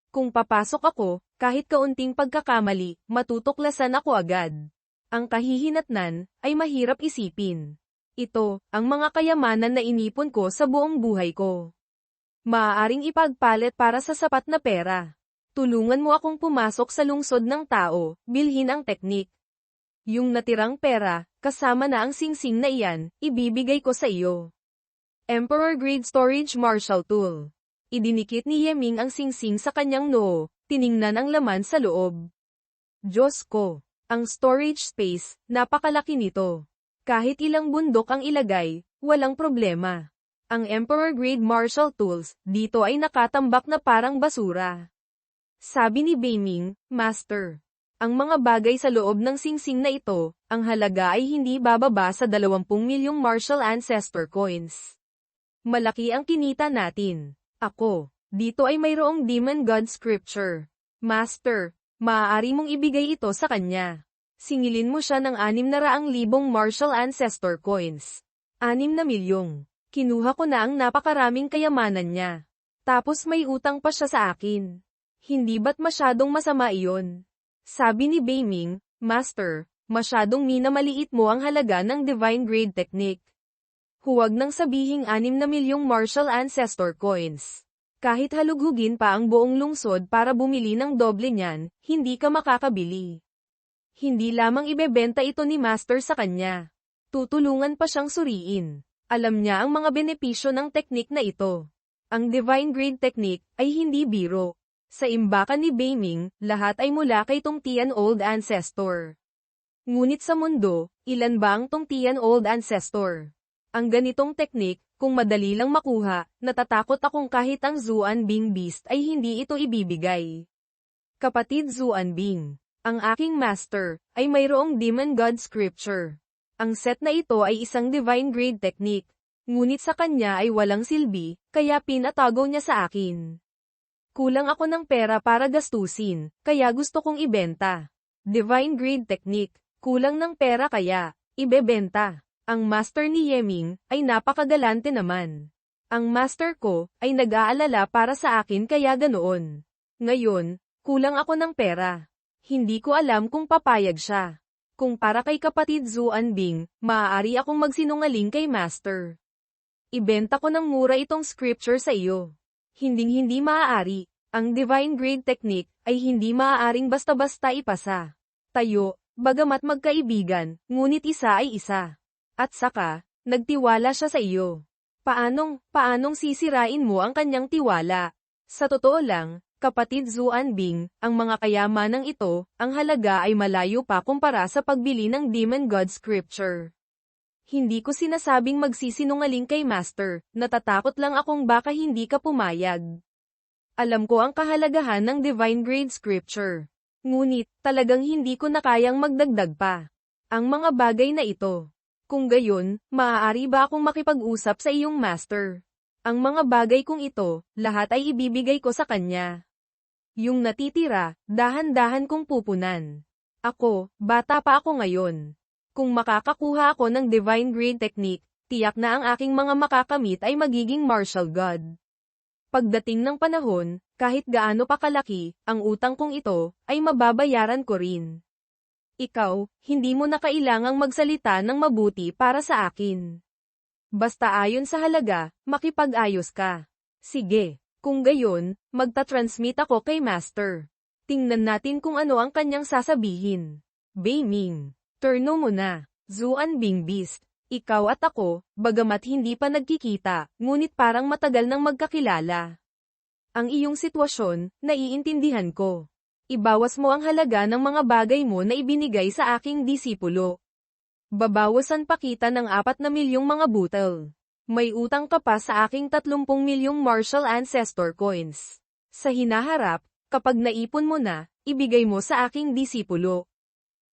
Kung papasok ako, kahit kaunting pagkakamali, matutuklasan ako agad. Ang kahihinatnan ay mahirap isipin. Ito, ang mga kayamanan na inipon ko sa buong buhay ko. Maaaring ipagpalit para sa sapat na pera. Tulungan mo akong pumasok sa lungsod ng tao, bilhin ang teknik. Yung natirang pera, kasama na ang singsing na iyan, ibibigay ko sa iyo. Emperor Grade Storage Martial Tool. Idinikit ni Yeming ang singsing sa kanyang noo, tiningnan ang laman sa loob. Diyos ko, ang storage space, napakalaki nito. Kahit ilang bundok ang ilagay, walang problema. Ang Emperor Grade Martial Tools, dito ay nakatambak na parang basura. Sabi ni Beiming, Master. Ang mga bagay sa loob ng singsing na ito, ang halaga ay hindi bababa sa 20 milyong martial ancestor coins. Malaki ang kinita natin. Ako, dito ay mayroong demon god scripture. Master, maaari mong ibigay ito sa kanya. Singilin mo siya ng 600,000 martial ancestor coins. 6 na milyong. Kinuha ko na ang napakaraming kayamanan niya. Tapos may utang pa siya sa akin. Hindi ba't masyadong masama iyon? Sabi ni Beiming, Master, masyadong minamaliit mo ang halaga ng divine grade technique. Huwag nang sabihing 6 na milyong martial ancestor coins. Kahit halughugin pa ang buong lungsod para bumili ng doble niyan, hindi ka makakabili. Hindi lamang ibebenta ito ni Master sa kanya. Tutulungan pa siyang suriin. Alam niya ang mga benepisyo ng teknik na ito. Ang divine grade technique ay hindi biro. Sa imbakan ni Beiming, lahat ay mula kay Tongtian Old Ancestor. Ngunit sa mundo, ilan ba ang Tongtian Old Ancestor? Ang ganitong teknik, kung madali lang makuha, natatakot akong kahit ang Zuan Bing Beast ay hindi ito ibibigay. Kapatid Zuan Bing, ang aking master, ay mayroong Demon God Scripture. Ang set na ito ay isang divine grade technique, ngunit sa kanya ay walang silbi, kaya pinatago niya sa akin. Kulang ako ng pera para gastusin, kaya gusto kong ibenta. Divine grade technique, kulang ng pera kaya, ibebenta. Ang master ni Yeming, ay napakagalante naman. Ang master ko, ay nag-aalala para sa akin kaya ganoon. Ngayon, kulang ako ng pera. Hindi ko alam kung papayag siya. Kung para kay kapatid Zuan Bing, maaari akong magsinungaling kay master. Ibenta ko ng mura itong scripture sa iyo. Hinding-hindi maaari. Ang divine grade technique ay hindi maaaring basta-basta ipasa. Tayo, bagamat magkaibigan, ngunit isa ay isa. At saka, nagtiwala siya sa iyo. Paanong sisirain mo ang kanyang tiwala? Sa totoo lang, kapatid Zuan Bing, ang mga kayamanang ito, ang halaga ay malayo pa kumpara sa pagbili ng Demon God Scripture. Hindi ko sinasabing magsisinungaling kay Master, natatakot lang akong baka hindi ka pumayag. Alam ko ang kahalagahan ng Divine Grade Scripture. Ngunit, talagang hindi ko na kayang magdagdag pa. Ang mga bagay na ito. Kung gayon, maaari ba akong makipag-usap sa iyong Master? Ang mga bagay kong ito, lahat ay ibibigay ko sa kanya. Yung natitira, dahan-dahan kong pupunan. Ako, bata pa ako ngayon. Kung makakakuha ako ng Divine Grade Technique, tiyak na ang aking mga makakamit ay magiging martial god. Pagdating ng panahon, kahit gaano pa kalaki, ang utang kong ito, ay mababayaran ko rin. Ikaw, hindi mo na kailangang magsalita ng mabuti para sa akin. Basta ayon sa halaga, makipag-ayos ka. Sige, kung gayon, magta-transmit ako kay Master. Tingnan natin kung ano ang kanyang sasabihin. Beiming. Turno mo na, Zuan Bing Beast. Ikaw at ako, bagamat hindi pa nagkikita, ngunit parang matagal nang magkakilala. Ang iyong sitwasyon, naiintindihan ko. Ibawas mo ang halaga ng mga bagay mo na ibinigay sa aking disipulo. Babawasan pa kita ng 4 na milyong mga butel. May utang ka pa sa aking 30 milyong martial ancestor coins. Sa hinaharap, kapag naipon mo na, ibigay mo sa aking disipulo.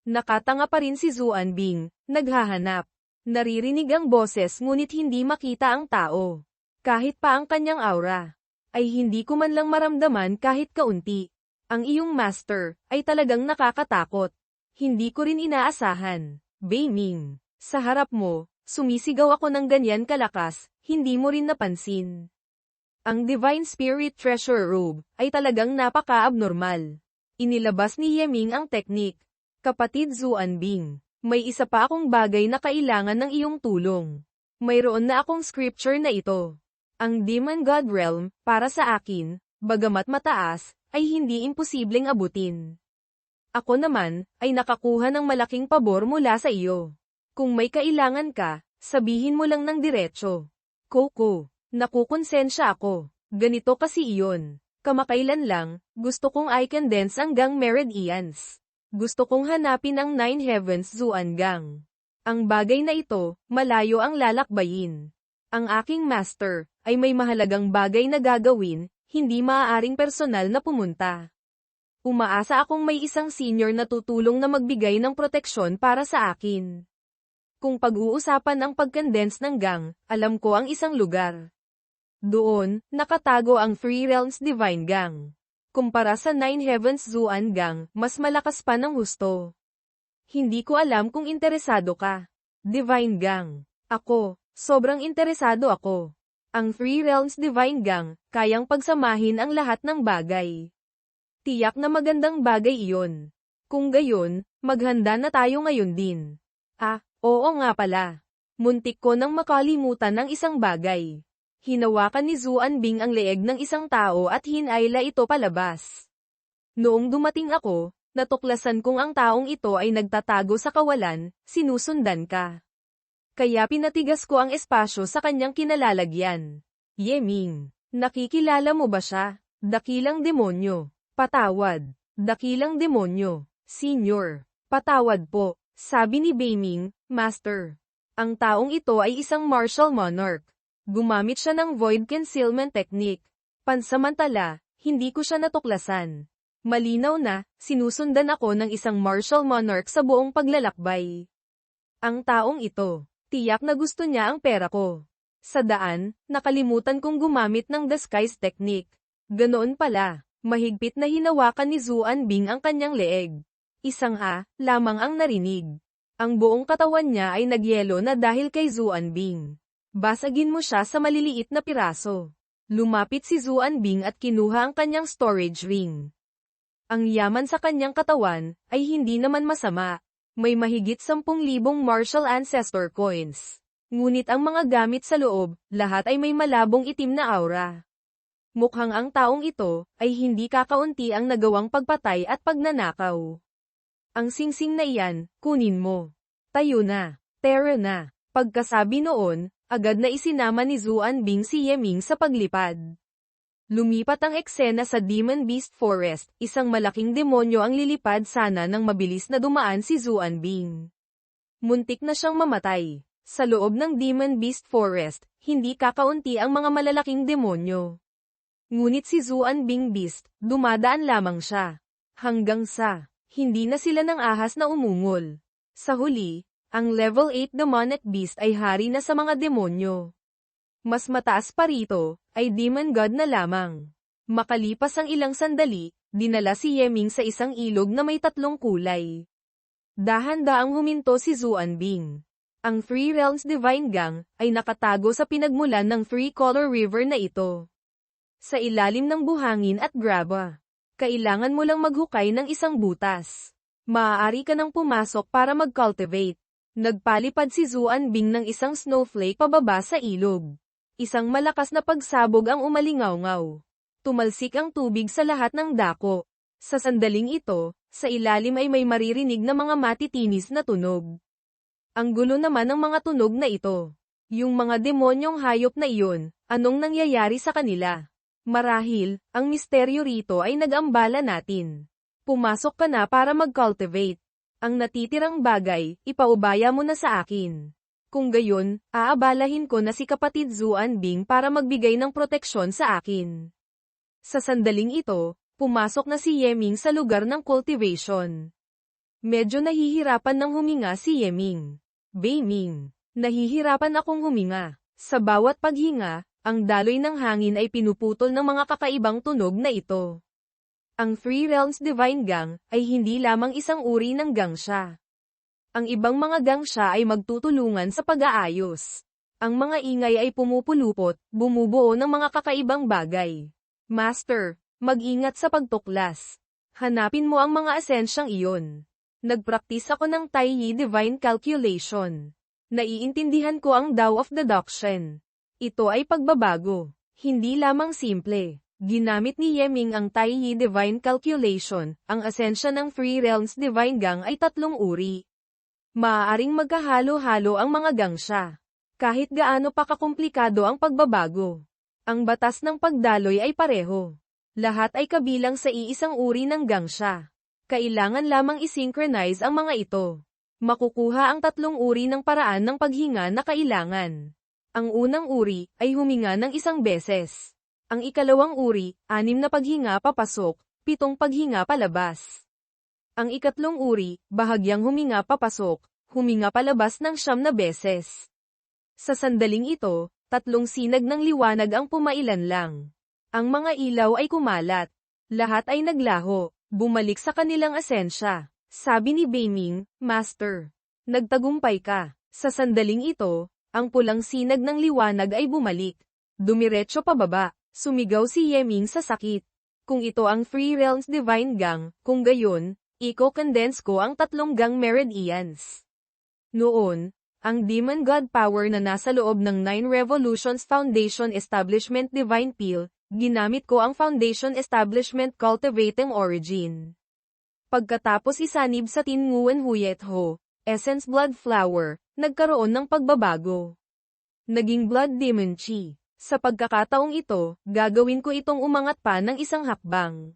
Nakatanga pa rin si Zuan Bing, naghahanap. Naririnig ang boses ngunit hindi makita ang tao. Kahit pa ang kanyang aura, ay hindi ko man lang maramdaman kahit kaunti. Ang iyong master, ay talagang nakakatakot. Hindi ko rin inaasahan. Beiming, sa harap mo, sumisigaw ako ng ganyan kalakas, hindi mo rin napansin. Ang Divine Spirit Treasure Robe, ay talagang napaka-abnormal. Inilabas ni Yeming ang teknik. Kapatid Zuan Bing, may isa pa akong bagay na kailangan ng iyong tulong. Mayroon na akong scripture na ito. Ang Demon God Realm, para sa akin, bagamat mataas, ay hindi imposibleng abutin. Ako naman, ay nakakuha ng malaking pabor mula sa iyo. Kung may kailangan ka, sabihin mo lang ng diretso. Coco, nakukonsensya ako. Ganito kasi iyon. Kamakailan lang, gusto kong i-condense ang Gang Meridians. Gusto kong hanapin ang 9 Heavens Zuan-gang. Ang bagay na ito, malayo ang lalakbayin. Ang aking master, ay may mahalagang bagay na gagawin, hindi maaaring personal na pumunta. Umaasa akong may isang senior na tutulong na magbigay ng proteksyon para sa akin. Kung pag-uusapan ang pag-condense ng gang, alam ko ang isang lugar. Doon, nakatago ang Three Realms Divine Gang. Kumpara sa Nine Heavens Zuan Gang, mas malakas pa ng husto. Hindi ko alam kung interesado ka. Divine Gang. Ako, sobrang interesado ako. Ang Three Realms Divine Gang, kayang pagsamahin ang lahat ng bagay. Tiyak na magandang bagay iyon. Kung gayon, maghanda na tayo ngayon din. Oo nga pala. Muntik ko nang makalimutan ng isang bagay. Hinawakan ni Zuan Bing ang leeg ng isang tao at hinayla ito palabas. Noong dumating ako, natuklasan kong ang taong ito ay nagtatago sa kawalan, sinusundan ka. Kaya pinatigas ko ang espasyo sa kanyang kinalalagyan. Yeming, nakikilala mo ba siya? Dakilang demonyo. Patawad. Dakilang demonyo. Senior. Patawad po, sabi ni Beiming, Master. Ang taong ito ay isang martial monarch. Gumamit siya ng void concealment technique. Pansamantala, hindi ko siya natuklasan. Malinaw na, sinusundan ako ng isang martial monarch sa buong paglalakbay. Ang taong ito, tiyak na gusto niya ang pera ko. Sa daan, nakalimutan kong gumamit ng disguise technique. Ganoon pala. Mahigpit na hinawakan ni Zuan Bing ang kanyang leeg. Isang lamang ang narinig. Ang buong katawan niya ay nagyelo na dahil kay Zuan Bing. Basagin mo siya sa maliliit na piraso. Lumapit si Zuan Bing at kinuha ang kanyang storage ring. Ang yaman sa kanyang katawan ay hindi naman masama. May mahigit 10,000 martial ancestor coins. Ngunit ang mga gamit sa loob, lahat ay may malabong itim na aura. Mukhang ang taong ito ay hindi kakaunti ang nagawang pagpatay at pagnanakaw. Ang singsing na iyan, kunin mo. Tayo na. Tara na. Pagkasabi noon, agad na isinama ni Zuan Bing si Yeming sa paglipad. Lumipat ang eksena sa Demon Beast Forest, isang malaking demonyo ang lilipad sana nang mabilis na dumaan si Zuan Bing. Muntik na siyang mamatay. Sa loob ng Demon Beast Forest, hindi kakaunti ang mga malalaking demonyo. Ngunit si Zuan Bing Beast, dumadaan lamang siya. Hanggang sa, hindi na sila ng ahas na umungol. Sa huli, ang level 8 demonic beast ay hari na sa mga demonyo. Mas mataas pa rito, ay demon god na lamang. Makalipas ang ilang sandali, dinala si Yeming sa isang ilog na may 3 kulay. Dahan-daang huminto si Zuan Bing. Ang Three Realms Divine Gang ay nakatago sa pinagmulan ng Three-Color River na ito. Sa ilalim ng buhangin at graba. Kailangan mo lang maghukay ng isang butas. Maaari ka nang pumasok para mag-cultivate. Nagpalipad si Zuan Bing ng isang snowflake pababa sa ilog. Isang malakas na pagsabog ang umalingaw-ngaw. Tumalsik ang tubig sa lahat ng dako. Sa sandaling ito, sa ilalim ay may maririnig na mga matitinis na tunog. Ang gulo naman ng mga tunog na ito. Yung mga demonyong hayop na iyon, anong nangyayari sa kanila? Marahil, ang misteryo rito ay nag-ambala natin. Pumasok ka na para mag-cultivate. Ang natitirang bagay, ipaubaya mo na sa akin. Kung gayon, aabalahin ko na si kapatid Zuan Bing para magbigay ng proteksyon sa akin. Sa sandaling ito, pumasok na si Yeming sa lugar ng cultivation. Medyo nahihirapan ng huminga si Yeming. Beiming, nahihirapan akong huminga. Sa bawat paghinga, ang daloy ng hangin ay pinuputol ng mga kakaibang tunog na ito. Ang Three Realms Divine Gang ay hindi lamang isang uri ng gangsya. Ang ibang mga gangsya ay magtutulungan sa pag-aayos. Ang mga ingay ay pumupulupot, bumubuo ng mga kakaibang bagay. Master, mag-ingat sa pagtuklas. Hanapin mo ang mga esensyang iyon. Nagpraktis ako ng Tai Yi Divine Calculation. Naiintindihan ko ang Tao of Deduction. Ito ay pagbabago. Hindi lamang simple. Ginamit ni Yeming ang Tai Yi Divine Calculation. Ang esensya ng Three Realms Divine Gang ay 3 uri. Maaaring magkahalo-halo ang mga gangsya. Kahit gaano pa kakomplikado ang pagbabago. Ang batas ng pagdaloy ay pareho. Lahat ay kabilang sa iisang uri ng gangsya. Kailangan lamang isynchronize ang mga ito. Makukuha ang 3 uri ng paraan ng paghinga na kailangan. Ang unang uri ay huminga ng 1 beses. Ang ikalawang uri, 6 na paghinga papasok, 7 paghinga palabas. Ang ikatlong uri, bahagyang huminga papasok, huminga palabas ng 9 na beses. Sa sandaling ito, 3 sinag ng liwanag ang pumailan lang. Ang mga ilaw ay kumalat. Lahat ay naglaho, bumalik sa kanilang asensya. Sabi ni Beiming, Master, nagtagumpay ka. Sa sandaling ito, ang pulang sinag ng liwanag ay bumalik. Dumiretso pababa, sumigaw si Yeming sa sakit. Kung ito ang Three Realms Divine Gang, kung gayon, i-condense ko ang 3 gang meridians. Noon, ang Demon God Power na nasa loob ng 9 Revolutions Foundation Establishment Divine Peel, ginamit ko ang Foundation Establishment Cultivating Origin. Pagkatapos isanib sa Tin Nguyen Huyet Ho, Essence Blood Flower, nagkaroon ng pagbabago. Naging Blood Demon Chi. Sa pagkakataong ito, gagawin ko itong umangat pa ng isang hakbang.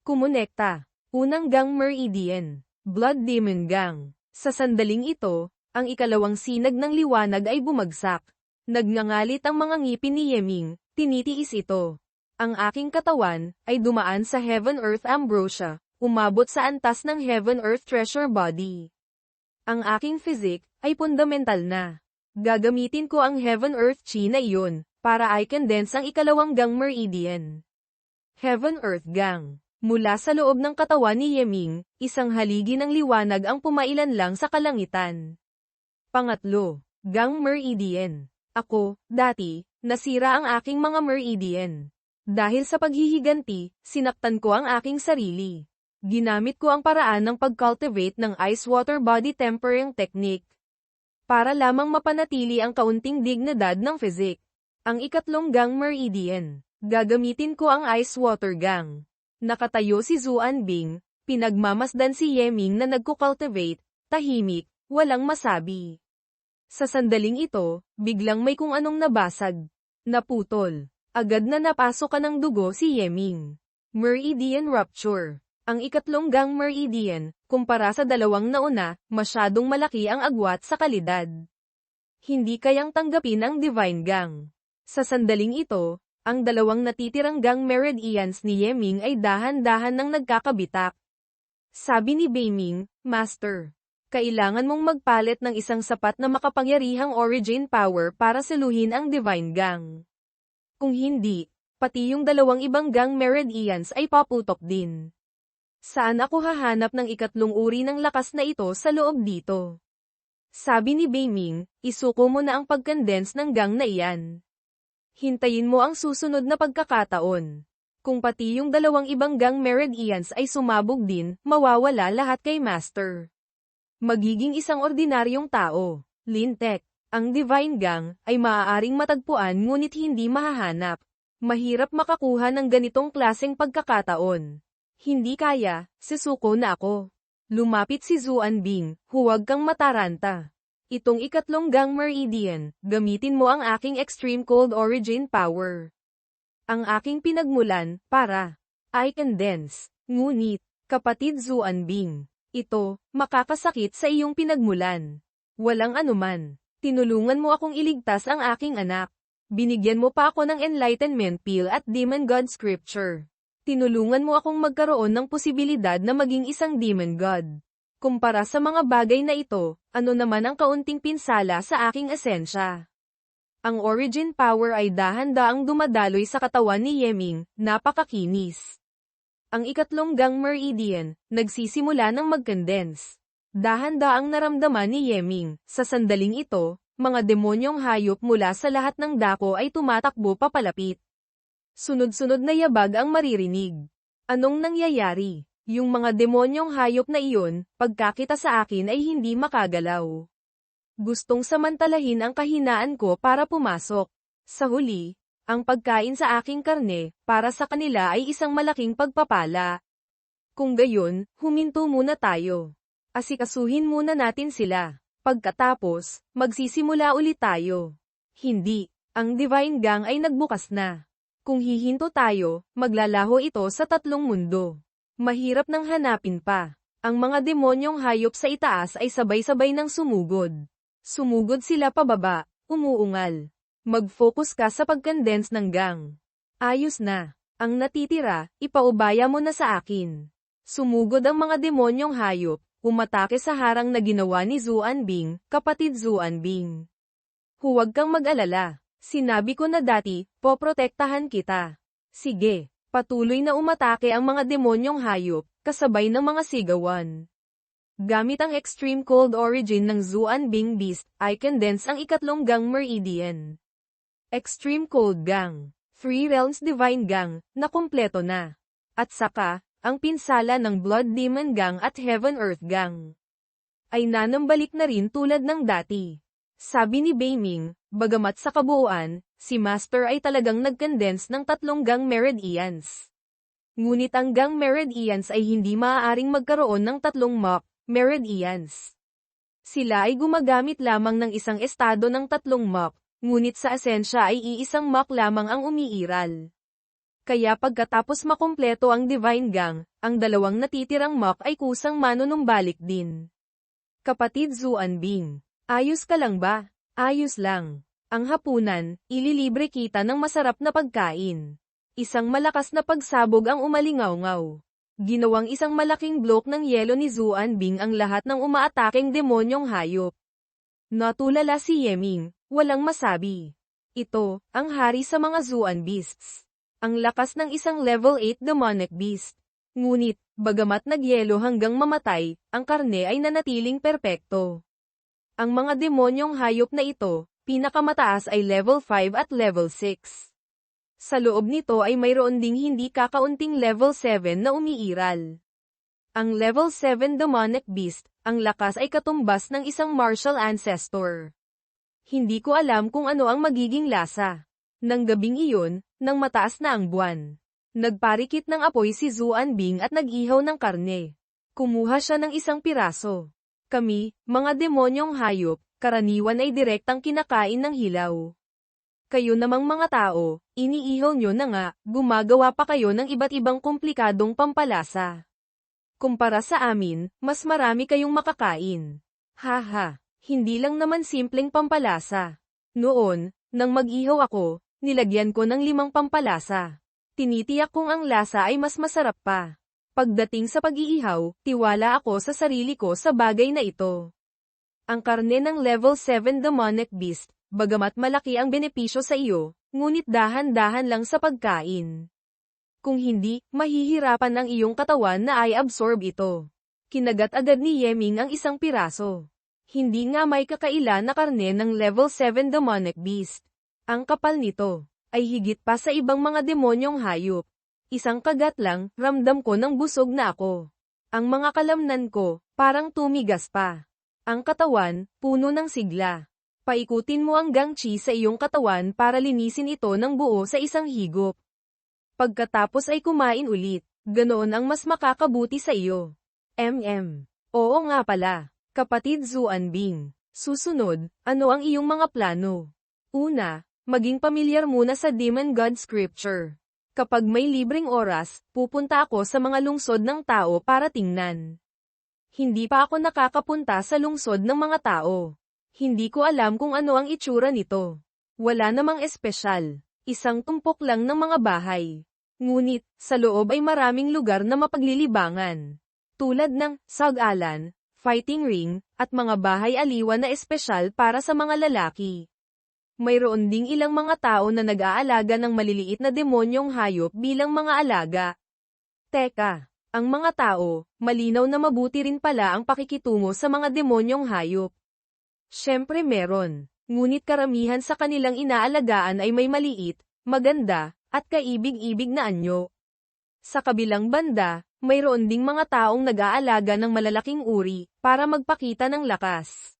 Kumonekta. Unang gang meridian. Blood Demon Gang. Sa sandaling ito, ang ikalawang sinag ng liwanag ay bumagsak. Nagngangalit ang mga ngipin ni Yeming, tinitiis ito. Ang aking katawan ay dumaan sa Heaven-Earth Ambrosia, umabot sa antas ng Heaven-Earth Treasure Body. Ang aking physique ay fundamental na. Gagamitin ko ang Heaven-Earth Chi na iyon, para i-condense ang ikalawang gang meridian. Heaven-Earth Gang. Mula sa loob ng katawan ni Yeming, isang haligi ng liwanag ang pumailan lang sa kalangitan. Pangatlo, Gang Meridian. Ako, dati, nasira ang aking mga meridian. Dahil sa paghihiganti, sinaktan ko ang aking sarili. Ginamit ko ang paraan ng pag-cultivate ng Ice Water Body Tempering Technique. Para lamang mapanatili ang kaunting dignidad ng physique. Ang ikatlong gang meridian, gagamitin ko ang Ice Water Gang. Nakatayo si Zuan Bing, pinagmamasdan si Yeming na nagko-cultivate, tahimik, walang masabi. Sa sandaling ito, biglang may kung anong nabasag. Naputol. Agad na napasok ka ng dugo si Yeming. Meridian Rupture. Ang ikatlong gang meridian, kumpara sa dalawang nauna, masyadong malaki ang agwat sa kalidad. Hindi kayang tanggapin ang Divine Gang. Sa sandaling ito, ang dalawang natitirang gang meridians ni Yeming ay dahan-dahan nang nagkakabitak. Sabi ni Beiming, Master, kailangan mong magpalit ng isang sapat na makapangyarihang origin power para saluhin ang Divine Gang. Kung hindi, pati yung dalawang ibang gang meridians ay paputok din. Saan ako hahanap ng ikatlong uri ng lakas na ito sa loob dito? Sabi ni Beiming, isuko mo na ang pag-condense ng gang na iyan. Hintayin mo ang susunod na pagkakataon. Kung pati yung dalawang ibang gang meridians ay sumabog din, mawawala lahat kay Master. Magiging isang ordinaryong tao. Lintek. Ang Divine Gang ay maaaring matagpuan ngunit hindi mahahanap. Mahirap makakuha ng ganitong klaseng pagkakataon. Hindi kaya, sisuko na ako. Lumapit si Zuan Bing, huwag kang mataranta. Itong ikatlong gang meridian, gamitin mo ang aking extreme cold origin power. Ang aking pinagmulan, para i-condense. Ngunit, kapatid Zuan Bing, ito, makakasakit sa iyong pinagmulan. Walang anuman. Tinulungan mo akong iligtas ang aking anak. Binigyan mo pa ako ng Enlightenment Peel at Demon God Scripture. Tinulungan mo akong magkaroon ng posibilidad na maging isang Demon God. Kumpara sa mga bagay na ito, ano naman ang kaunting pinsala sa aking esensya? Ang origin power ay dahan-daang dumadaloy sa katawan ni Yeming, napakakinis. Ang ikatlong gang meridian, nagsisimula ng mag-condense. Dahan-daang naramdaman ni Yeming, sa sandaling ito, mga demonyong hayop mula sa lahat ng dako ay tumatakbo papalapit. Sunod-sunod na yabag ang maririnig. Anong nangyayari? Yung mga demonyong hayop na iyon, pagkakita sa akin ay hindi makagalaw. Gustong samantalahin ang kahinaan ko para pumasok. Sa huli, ang pagkain sa aking karne, para sa kanila ay isang malaking pagpapala. Kung gayon, huminto muna tayo. Asikasuhin muna natin sila. Pagkatapos, magsisimula ulit tayo. Hindi, ang Divine Gang ay nagbukas na. Kung hihinto tayo, maglalaho ito sa 3 mundo. Mahirap nang hanapin pa. Ang mga demonyong hayop sa itaas ay sabay-sabay nang sumugod. Sumugod sila pababa, umuungal. Mag-focus ka sa pag-condense ng gang. Ayos na. Ang natitira, ipaubaya mo na sa akin. Sumugod ang mga demonyong hayop, umatake sa harang na ginawa ni Zuan-Bing, kapatid Zuan-Bing. Huwag kang mag-alala. Sinabi ko na dati, poprotektahan kita. Sige, patuloy na umatake ang mga demonyong hayop, kasabay ng mga sigawan. Gamit ang extreme cold origin ng Zuan-Bing Beast, ay condense ang ikatlong gang meridian. Extreme Cold Gang, 3 Realms Divine Gang, na kumpleto na. At saka, ang pinsala ng Blood Demon Gang at Heaven Earth Gang ay nanambalik na rin tulad ng dati. Sabi ni Beiming, bagamat sa kabuuan, si Master ay talagang nag-condense ng 3 gang meridians. Ngunit ang gang meridians ay hindi maaaring magkaroon ng 3 Mach meridians. Sila ay gumagamit lamang ng isang estado ng 3 Mach, ngunit sa esensya ay iisang Mach lamang ang umiiral. Kaya pagkatapos makumpleto ang Divine Gang, ang 2 natitirang Mach ay kusang manunumbalik din. Kapatid Zuan-Bing, ayos ka lang ba? Ayos lang. Ang hapunan, ililibre kita ng masarap na pagkain. Isang malakas na pagsabog ang umalingaw-ngaw. Ginawang isang malaking blok ng yelo ni Zuan-Bing ang lahat ng umaatakeng demonyong hayop. Natulala si Yeming, walang masabi. Ito, ang hari sa mga Zuan Beasts. Ang lakas ng isang level 8 demonic beast. Ngunit, bagamat nagyelo hanggang mamatay, ang karne ay nanatiling perpekto. Ang mga demonyong hayop na ito, pinakamataas ay level 5 at level 6. Sa loob nito ay mayroon ding hindi kakaunting level 7 na umiiral. Ang level 7 demonic beast, ang lakas ay katumbas ng isang martial ancestor. Hindi ko alam kung ano ang magiging lasa. Nang gabing iyon, nang mataas na ang buwan, nagparikit ng apoy si Zuan-Bing at nag-ihaw ng karne. Kumuha siya ng isang piraso. Kami, mga demonyong hayop, karaniwan ay direktang kinakain ng hilaw. Kayo namang mga tao, iniihaw nyo na nga, gumagawa pa kayo ng iba't ibang komplikadong pampalasa. Kumpara sa amin, mas marami kayong makakain. Haha, hindi lang naman simpleng pampalasa. Noon, nang mag-ihaw ako, nilagyan ko ng 5 pampalasa. Tinitiyak kong ang lasa ay mas masarap pa. Pagdating sa pag-iihaw, tiwala ako sa sarili ko sa bagay na ito. Ang karne ng level 7 demonic beast, bagamat malaki ang benepisyo sa iyo, ngunit dahan-dahan lang sa pagkain. Kung hindi, mahihirapan ang iyong katawan na ay absorb ito. Kinagat agad ni Yeming ang isang piraso. Hindi nga may kakaila na karne ng level 7 demonic beast. Ang kapal nito ay higit pa sa ibang mga demonyong hayop. Isang kagat lang, ramdam ko ng busog na ako. Ang mga kalamnan ko, parang tumigas pa. Ang katawan, puno ng sigla. Paikutin mo ang gang chi sa iyong katawan para linisin ito ng buo sa isang higop. Pagkatapos ay kumain ulit, ganoon ang mas makakabuti sa iyo. Oo nga pala, kapatid Zuan-Bing. Susunod, ano ang iyong mga plano? Una, maging pamilyar muna sa Demon God Scripture. Kapag may libreng oras, pupunta ako sa mga lungsod ng tao para tingnan. Hindi pa ako nakakapunta sa lungsod ng mga tao. Hindi ko alam kung ano ang itsura nito. Wala namang espesyal. Isang tumpok lang ng mga bahay. Ngunit, sa loob ay maraming lugar na mapaglilibangan. Tulad ng sag-alan, fighting ring, at mga bahay aliwan na espesyal para sa mga lalaki. Mayroon ding ilang mga tao na nag-aalaga ng maliliit na demonyong hayop bilang mga alaga. Teka, ang mga tao, malinaw na mabuti rin pala ang pakikitungo sa mga demonyong hayop. Siyempre meron, ngunit karamihan sa kanilang inaalagaan ay may maliit, maganda, at kaibig-ibig na anyo. Sa kabilang banda, mayroon ding mga taong nag-aalaga ng malalaking uri, para magpakita ng lakas.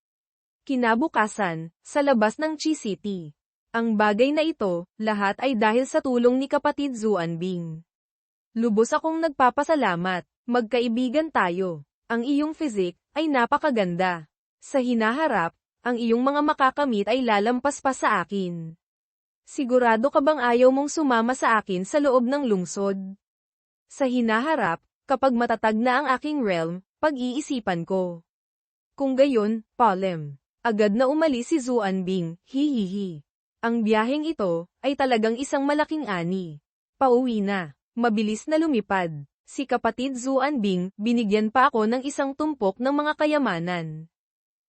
Kinabukasan, sa labas ng Chi City. Ang bagay na ito, lahat ay dahil sa tulong ni kapatid Zuan-Bing. Lubos akong nagpapasalamat, magkaibigan tayo. Ang iyong physique ay napakaganda. Sa hinaharap, ang iyong mga makakamit ay lalampas pa sa akin. Sigurado ka bang ayaw mong sumama sa akin sa loob ng lungsod? Sa hinaharap, kapag matatag na ang aking realm, pag-iisipan ko. Kung gayon, Palem. Agad na umalis si Zuan-Bing, hihihi. Ang biyaheng ito, ay talagang isang malaking ani. Pauwi na. Mabilis na lumipad. Si kapatid Zuanbing, binigyan pa ako ng isang tumpok ng mga kayamanan.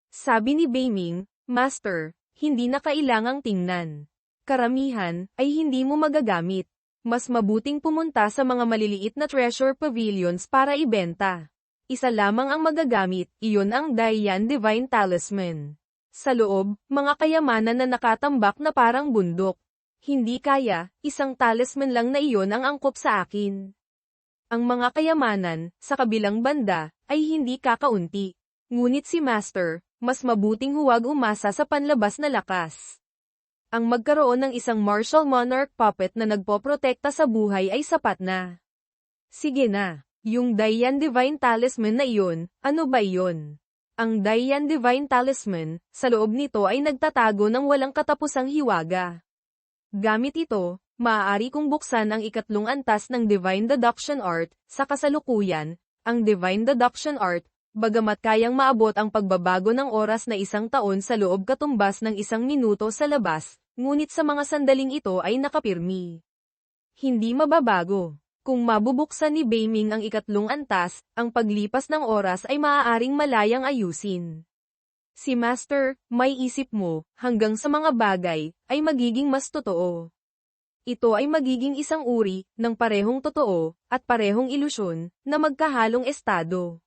Sabi ni Beiming, Master, hindi na kailangang tingnan. Karamihan, ay hindi mo magagamit. Mas mabuting pumunta sa mga maliliit na treasure pavilions para ibenta. Isa lamang ang magagamit, iyon ang Daiyan Divine Talisman. Sa loob, mga kayamanan na nakatambak na parang bundok. Hindi kaya, isang talisman lang na iyon ang angkop sa akin. Ang mga kayamanan, sa kabilang banda, ay hindi kakaunti. Ngunit si Master, mas mabuting huwag umasa sa panlabas na lakas. Ang magkaroon ng isang martial monarch puppet na nagpoprotekta sa buhay ay sapat na. Sige na, yung Daiyan Divine Talisman na iyon, ano ba iyon? Ang Daiyan Divine Talisman, sa loob nito ay nagtatago ng walang katapusang hiwaga. Gamit ito, maaari kong buksan ang ikatlong antas ng Divine Deduction Art. Sa kasalukuyan, ang Divine Deduction Art, bagamat kayang maabot ang pagbabago ng oras na 1 taon sa loob katumbas ng 1 minuto sa labas, ngunit sa mga sandaling ito ay nakapirmi. Hindi mababago. Kung mabubuksan ni Beiming ang ikatlong antas, ang paglipas ng oras ay maaaring malayang ayusin. Si Master, may isip mo, hanggang sa mga bagay, ay magiging mas totoo. Ito ay magiging isang uri, ng parehong totoo, at parehong ilusyon, na magkahalong estado.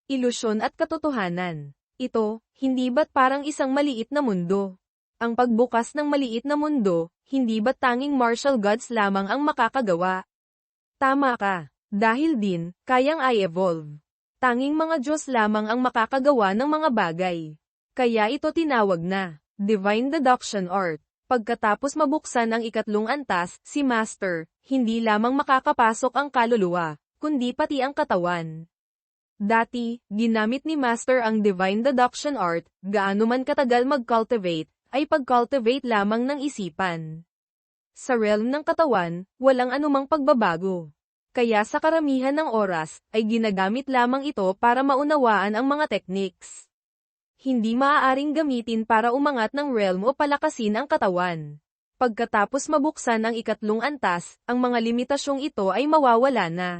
Ilusyon at katotohanan. Ito, hindi ba't parang isang maliit na mundo? Ang pagbukas ng maliit na mundo, hindi ba't tanging martial gods lamang ang makakagawa? Tama ka. Dahil din, kayang i-evolve. Tanging mga Diyos lamang ang makakagawa ng mga bagay. Kaya ito tinawag na Divine Deduction Art. Pagkatapos mabuksan ang ikatlong antas, si Master, hindi lamang makakapasok ang kaluluwa, kundi pati ang katawan. Dati, ginamit ni Master ang Divine Deduction Art, gaano man katagal mag-cultivate, ay pag-cultivate lamang ng isipan. Sa realm ng katawan, walang anumang pagbabago. Kaya sa karamihan ng oras, ay ginagamit lamang ito para maunawaan ang mga techniques. Hindi maaaring gamitin para umangat ng realm o palakasin ang katawan. Pagkatapos mabuksan ang ikatlong antas, ang mga limitasyong ito ay mawawala na.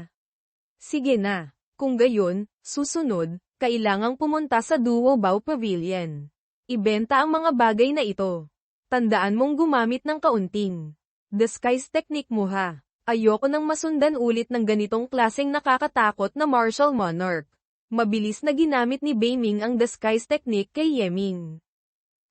Sige na. Kung gayon, susunod, kailangang pumunta sa Duo Bao Pavilion. Ibenta ang mga bagay na ito. Tandaan mong gumamit ng kaunting disguise technique mo ha. Ayoko nang masundan ulit ng ganitong klaseng nakakatakot na martial monarch. Mabilis na ginamit ni Beiming ang disguise technique kay Yeming.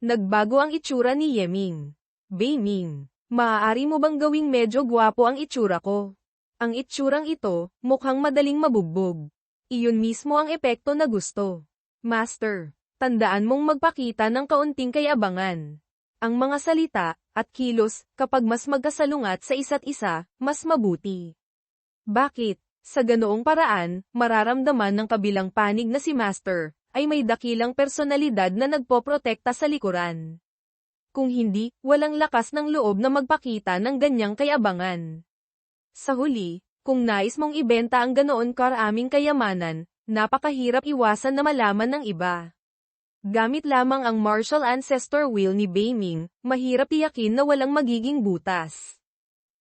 Nagbago ang itsura ni Yeming. Beiming, maaari mo bang gawing medyo gwapo ang itsura ko? Ang itsurang ito, mukhang madaling mabugbog. Iyon mismo ang epekto na gusto. Master, tandaan mong magpakita ng kaunting kayabangan. Ang mga salita, at kilos, kapag mas magkasalungat sa isa't isa, mas mabuti. Bakit? Sa ganoong paraan, mararamdaman ng kabilang panig na si Master, ay may dakilang personalidad na nagpoprotekta sa likuran. Kung hindi, walang lakas ng loob na magpakita ng ganyang kayabangan. Sa huli, kung nais mong ibenta ang ganoon karaming kayamanan, napakahirap iwasan na malaman ng iba. Gamit lamang ang martial ancestor wheel ni Beiming, mahirap tiyakin na walang magiging butas.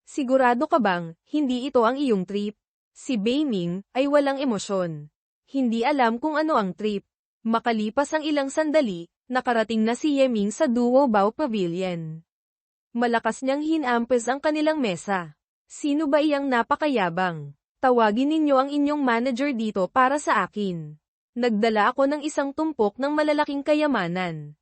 Sigurado ka bang, hindi ito ang iyong trip? Si Beiming, ay walang emosyon. Hindi alam kung ano ang trip. Makalipas ang ilang sandali, nakarating na si Yeming sa Duo Bao Pavilion. Malakas niyang hinampes ang kanilang mesa. Sino ba iyang napakayabang? Tawagin ninyo ang inyong manager dito para sa akin. Nagdala ako ng isang tumpok ng malalaking kayamanan.